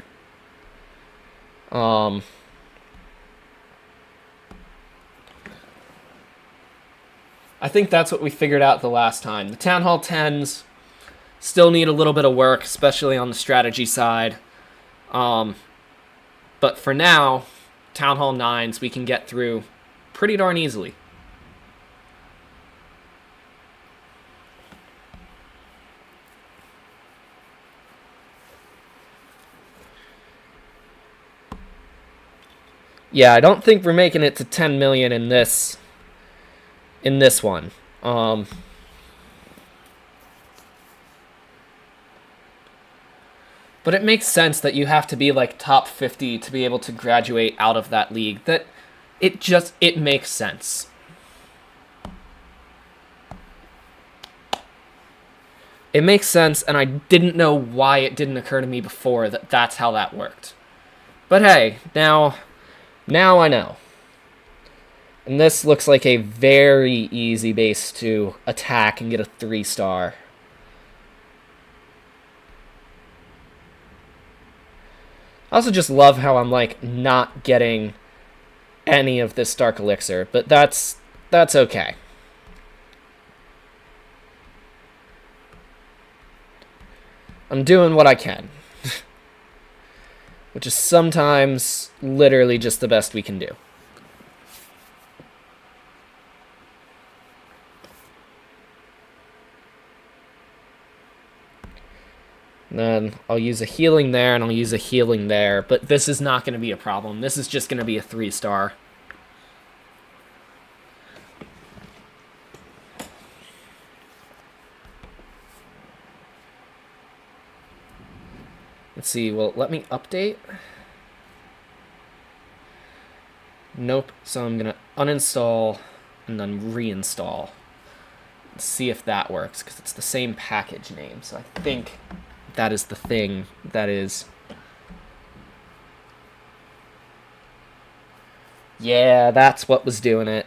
I think that's what we figured out the last time. The Town Hall 10s still need a little bit of work, especially on the strategy side. But for now, Town Hall 9s we can get through pretty darn easily. Yeah, I don't think we're making it to 10 million in this one. But it makes sense that you have to be like top 50 to be able to graduate out of that league. It makes sense. It makes sense, and I didn't know why it didn't occur to me before that that's how that worked. But hey, now I know. And this looks like a very easy base to attack and get a 3-star. I also just love how I'm like not getting any of this Dark Elixir, but that's okay. I'm doing what I can. Which is sometimes literally just the best we can do. And then I'll use a healing there, and I'll use a healing there. But this is not going to be a problem. This is just going to be a 3-star. Let's see, well, let me update. Nope, so I'm gonna uninstall and then reinstall. Let's see if that works, because it's the same package name, so I think that is the thing that is... Yeah, that's what was doing it.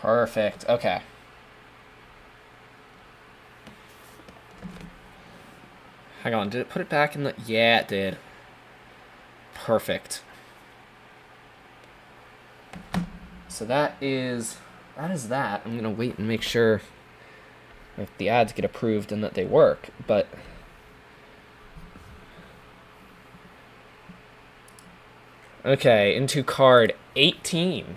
Perfect, okay. Hang on, did it put it back in the... Yeah, it did. Perfect. So that is that. I'm gonna wait and make sure if the ads get approved and that they work, but... Okay, into card 18.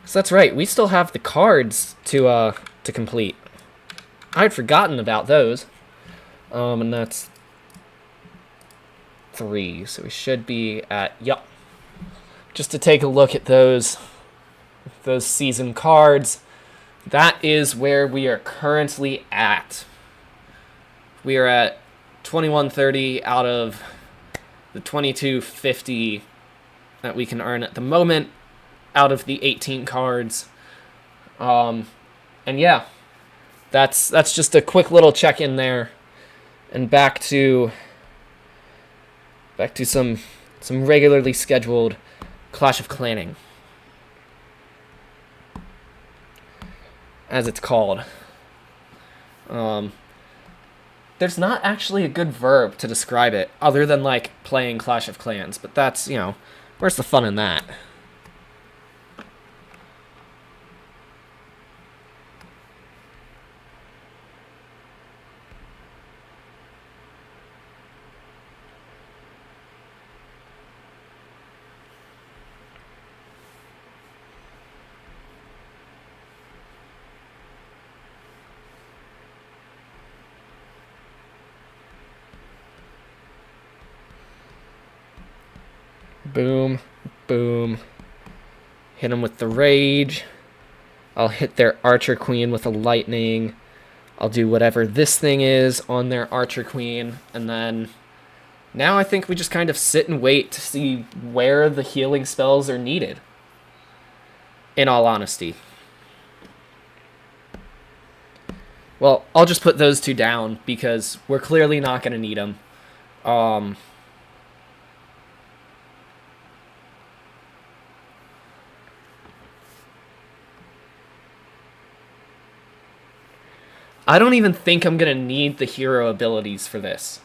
So that's right, we still have the cards to complete. I'd forgotten about those. And that's 3, so we should be at, yup. Just to take a look at those season cards, that is where we are currently at. We are at 2130 out of the 2250 that we can earn at the moment out of the 18 cards. And yeah, that's just a quick little check in there, and back to some regularly scheduled Clash of Clanning, as it's called. There's not actually a good verb to describe it other than like playing Clash of Clans, but that's, you know, where's the fun in that? Boom, boom. Hit him with the rage. I'll hit their Archer Queen with a lightning. I'll do whatever this thing is on their Archer Queen, and then now I think we just kind of sit and wait to see where the healing spells are needed, in all honesty. Well, I'll just put those two down because we're clearly not going to need them. I don't even think I'm going to need the hero abilities for this.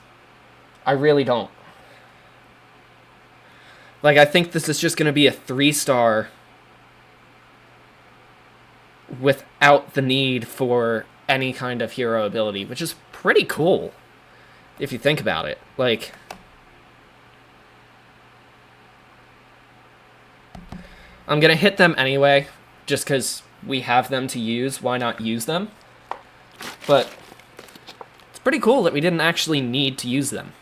I really don't. Like, I think this is just going to be a 3-star without the need for any kind of hero ability, which is pretty cool if you think about it. Like, I'm going to hit them anyway, just because we have them to use. Why not use them? But it's pretty cool that we didn't actually need to use them.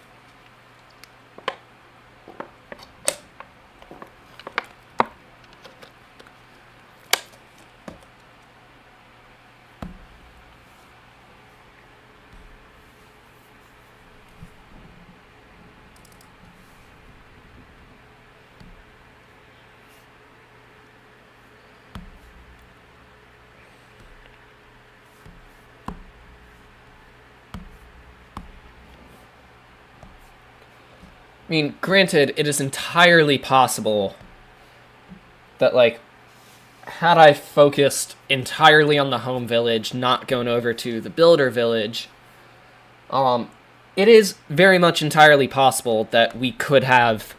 I mean, granted, it is entirely possible that, like, had I focused entirely on the home village, not going over to the builder village, it is very much entirely possible that we could have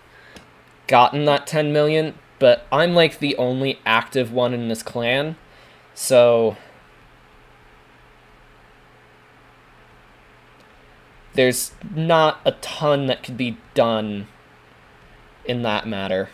gotten that 10 million, but I'm, like, the only active one in this clan, so there's not a ton that could be done in that matter.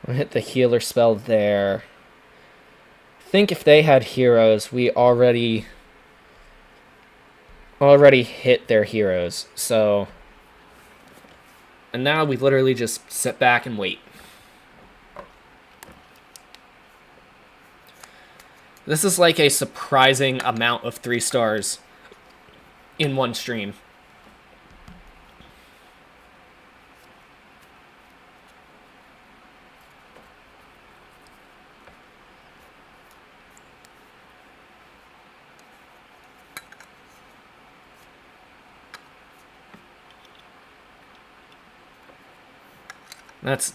I'll hit the healer spell there. I think if they had heroes, we already hit their heroes. So, and now we literally just sit back and wait. This is like a surprising amount of 3 stars in one stream.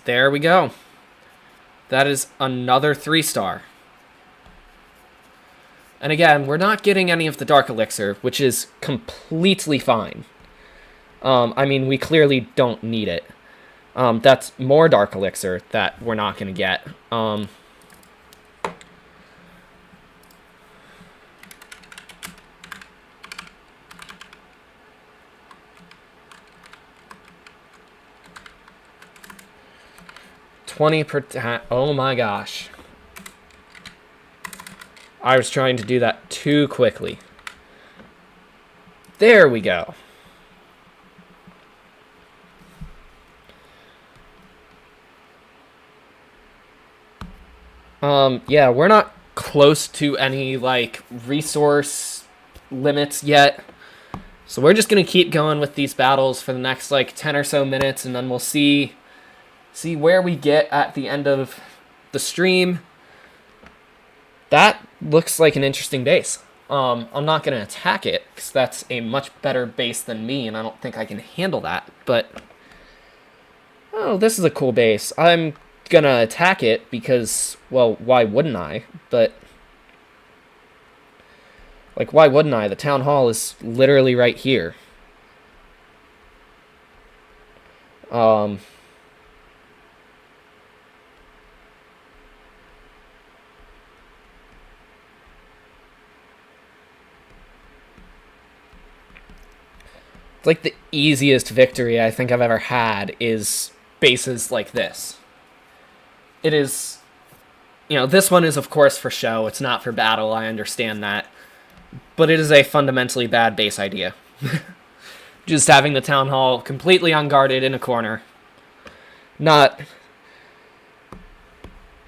There we go. That is another 3-star. And again, we're not getting any of the Dark Elixir, which is completely fine. I mean, we clearly don't need it. That's more Dark Elixir that we're not going to get. 20 per... Oh my gosh. I was trying to do that too quickly. There we go. Yeah, we're not close to any, like, resource limits yet. So we're just going to keep going with these battles for the next, like, 10 or so minutes, and then we'll see where we get at the end of the stream. That looks like an interesting base. I'm not going to attack it, because that's a much better base than me, and I don't think I can handle that. But, oh, this is a cool base. I'm going to attack it because, well, why wouldn't I? But, like, why wouldn't I? The town hall is literally right here. Like the easiest victory I think I've ever had is bases like this. It is, this one is of course for show. It's not for battle. I understand that. But it is a fundamentally bad base idea. Just having the town hall completely unguarded in a corner. Not,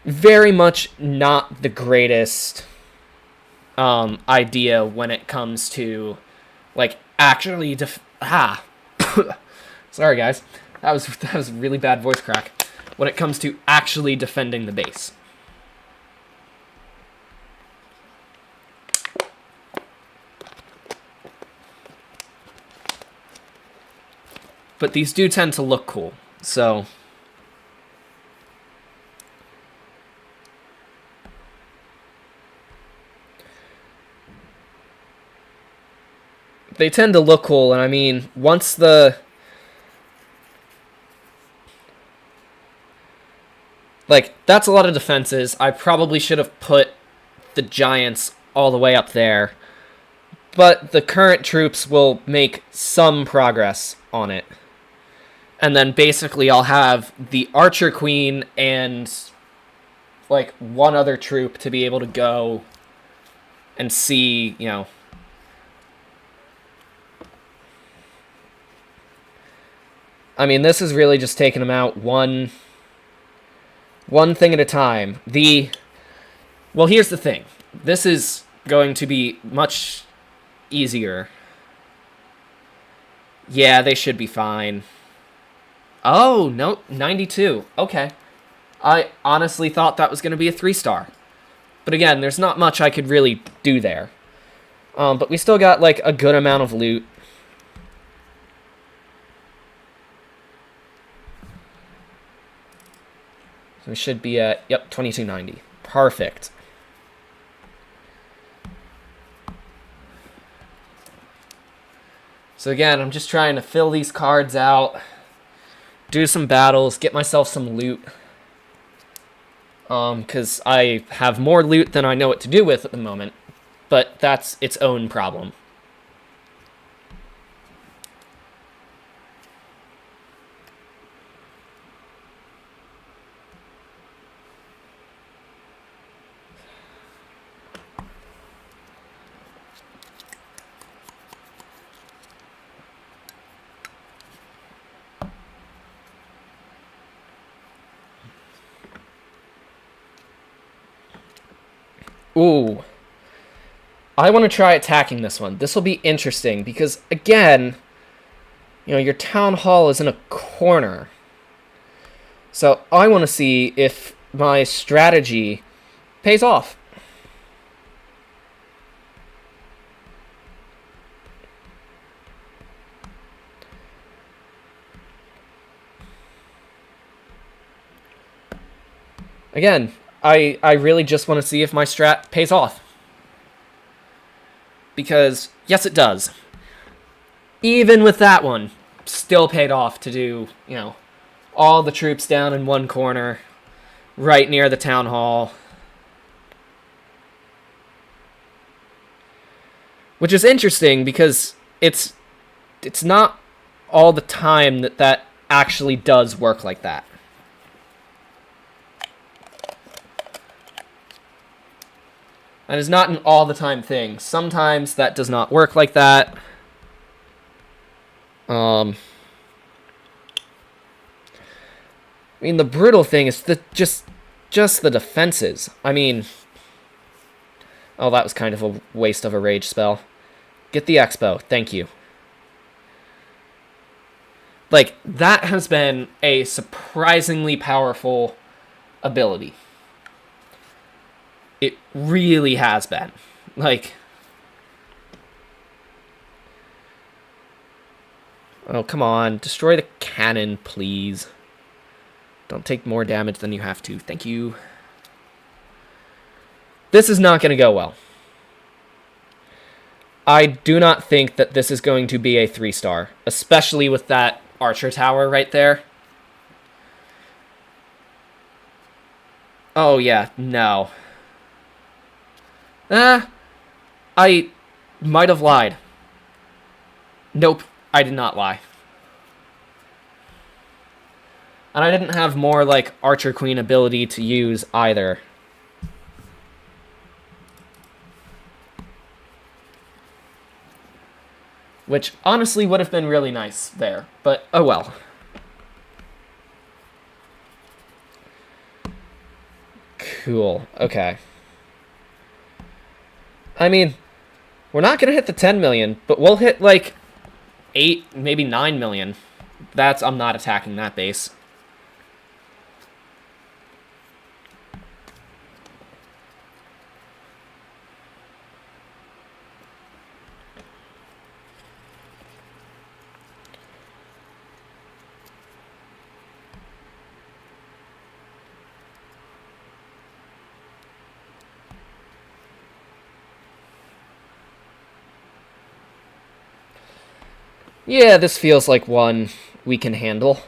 very much not the greatest idea when it comes to, like, actually sorry guys, that was really bad voice crack. When it comes to actually defending the base. But these do tend to look cool, so they tend to look cool, and I mean, once like, that's a lot of defenses. I probably should have put the giants all the way up there. But the current troops will make some progress on it. And then basically I'll have the Archer Queen and, like, one other troop to be able to go and see, I mean, this is really just taking them out one thing at a time. Well, here's the thing. This is going to be much easier. Yeah, they should be fine. Oh, no, 92. Okay. I honestly thought that was going to be a 3-star. But again, there's not much I could really do there. But we still got, like, a good amount of loot. So we should be at, yep, 2290. Perfect. So again, I'm just trying to fill these cards out, do some battles, get myself some loot. Because I have more loot than I know what to do with at the moment. But that's its own problem. Ooh. I want to try attacking this one. This will be interesting because, again, your town hall is in a corner. So I want to see if my strategy pays off. Again, I really just want to see if my strat pays off. Because, yes, it does. Even with that one, still paid off to do, all the troops down in one corner, right near the town hall. Which is interesting because it's not all the time that actually does work like that. That is not an all the time thing. Sometimes that does not work like that. I mean, the brutal thing is just the defenses. I mean, oh, that was kind of a waste of a rage spell. Get the Expo. Thank you. Like, that has been a surprisingly powerful ability. It really has been. Like, oh, come on. Destroy the cannon, please. Don't take more damage than you have to. Thank you. This is not going to go well. I do not think that this is going to be a 3-star, especially with that archer tower right there. Oh, yeah, no. I might have lied. Nope, I did not lie. And I didn't have more, like, Archer Queen ability to use either. Which, honestly, would have been really nice there. But, oh well. Cool. Okay. I mean, we're not going to hit the 10 million, but we'll hit, like, 8, maybe 9 million. I'm not attacking that base. Yeah, this feels like one we can handle.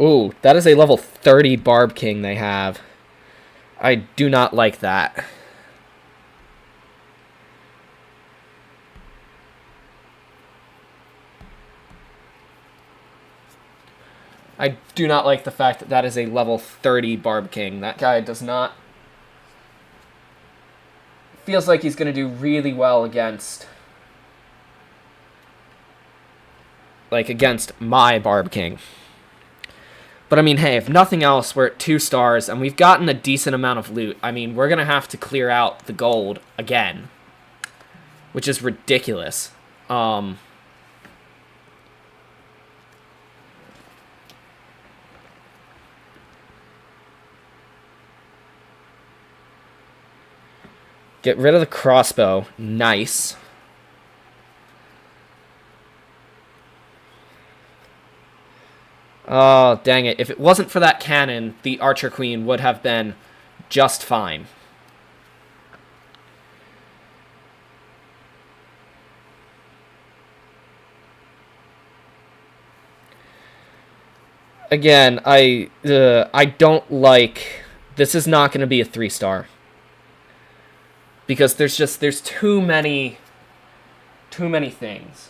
Ooh, that is a level 30 Barb King they have. I do not like that. I do not like the fact that that is a level 30 Barb King. That guy does not... Feels like he's going to do really well against... Like, against my Barb King. But, I mean, hey, if nothing else, we're at 2 stars, and we've gotten a decent amount of loot. I mean, we're going to have to clear out the gold again. Which is ridiculous. Get rid of the crossbow. Nice. Oh, dang it. If it wasn't for that cannon, the Archer Queen would have been just fine. again, I don't like. This is not going to be a 3-star because there's too many things.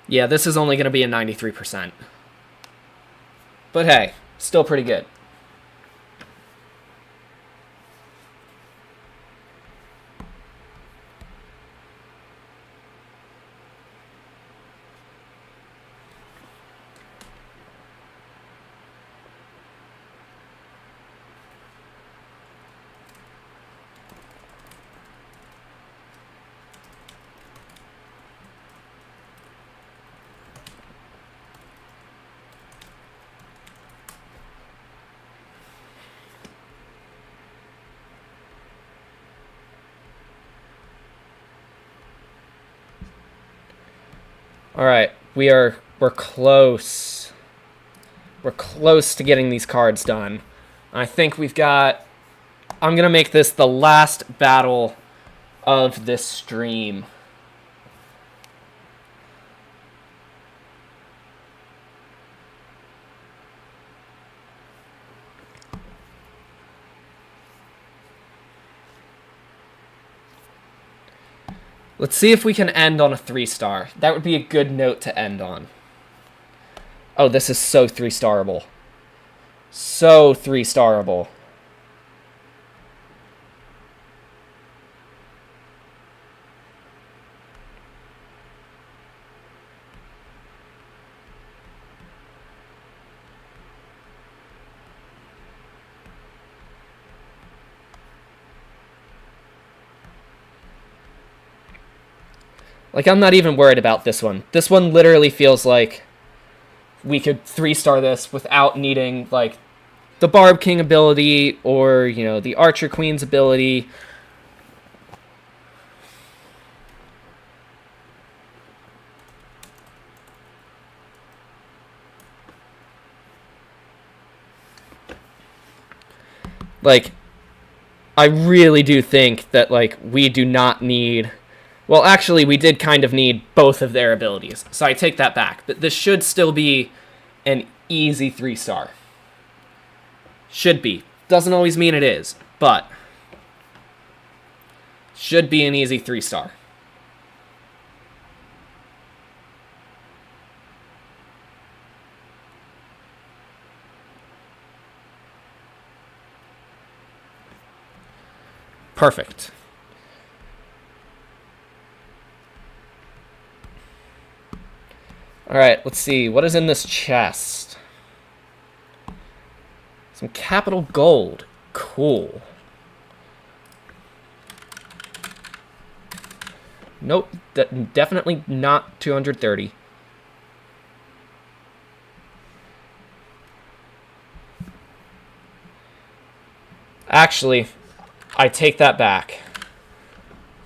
Yeah, this is only going to be a 93%. But hey, still pretty good. All right, we're close. We're close to getting these cards done. I think we've got. I'm gonna make this the last battle of this stream. Let's see if we can end on a 3-star. That would be a good note to end on. Oh, this is so 3-starable. So 3-starable. Like, I'm not even worried about this one. This one literally feels like we could 3-star this without needing, like, the Barb King ability or, you know, the Archer Queen's ability. Like, I really do think that, like, we do not need... Well, actually, we did kind of need both of their abilities, so I take that back. But this should still be an easy 3-star. Should be. Doesn't always mean it is, but should be an easy 3-star. Perfect. Alright, let's see. What is in this chest? Some capital gold. Cool. Nope, definitely not 230. Actually, I take that back.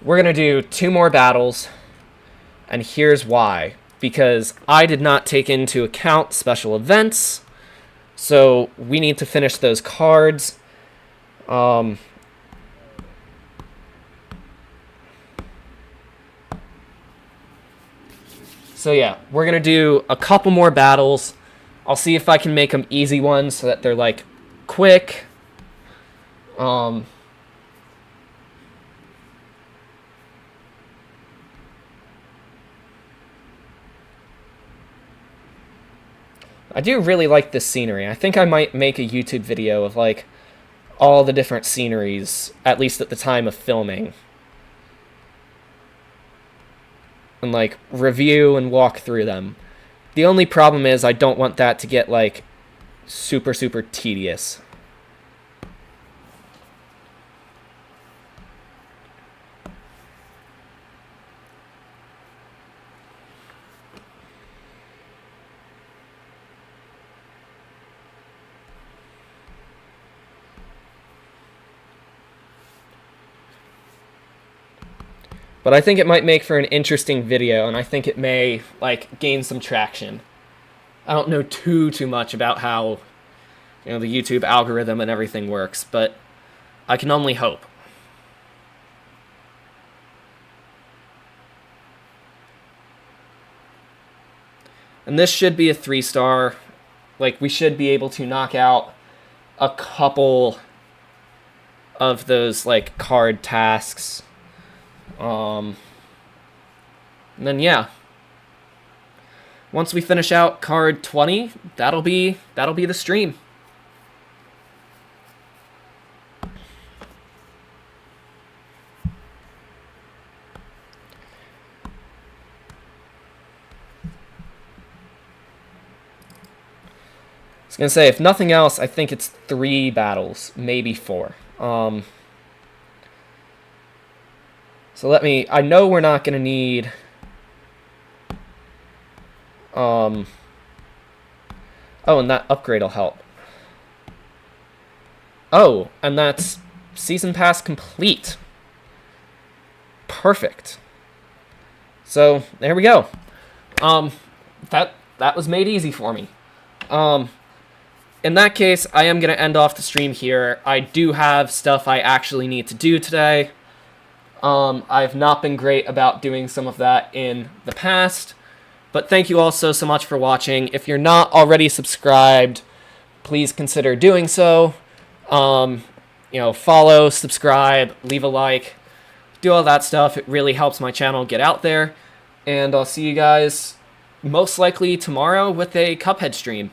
We're going to do 2 more battles, and here's why. Because I did not take into account special events, so we need to finish those cards. So yeah, we're going to do a couple more battles. I'll see if I can make them easy ones so that they're, like, quick. I do really like this scenery. I think I might make a YouTube video of, like, all the different sceneries, at least at the time of filming. And, like, review and walk through them. The only problem is I don't want that to get, like, super, super tedious. But I think it might make for an interesting video, and I think it may, like, gain some traction. I don't know too much about how, you know, the YouTube algorithm and everything works, but I can only hope. And this should be a 3-star. Like, we should be able to knock out a couple of those, like, card tasks. And then, yeah. Once we finish out card 20, that'll be the stream. I was gonna say, if nothing else, I think it's 3 battles, maybe 4. So I know we're not gonna need, oh, and that upgrade will help. Oh, and that's Season Pass complete. Perfect. So, there we go. That was made easy for me. In that case, I am going to end off the stream here. I do have stuff I actually need to do today. I've not been great about doing some of that in the past. But thank you all so much for watching. If you're not already subscribed, please consider doing so. You know, follow, subscribe, leave a like, do all that stuff. It really helps my channel get out there. And I'll see you guys most likely tomorrow with a Cuphead stream.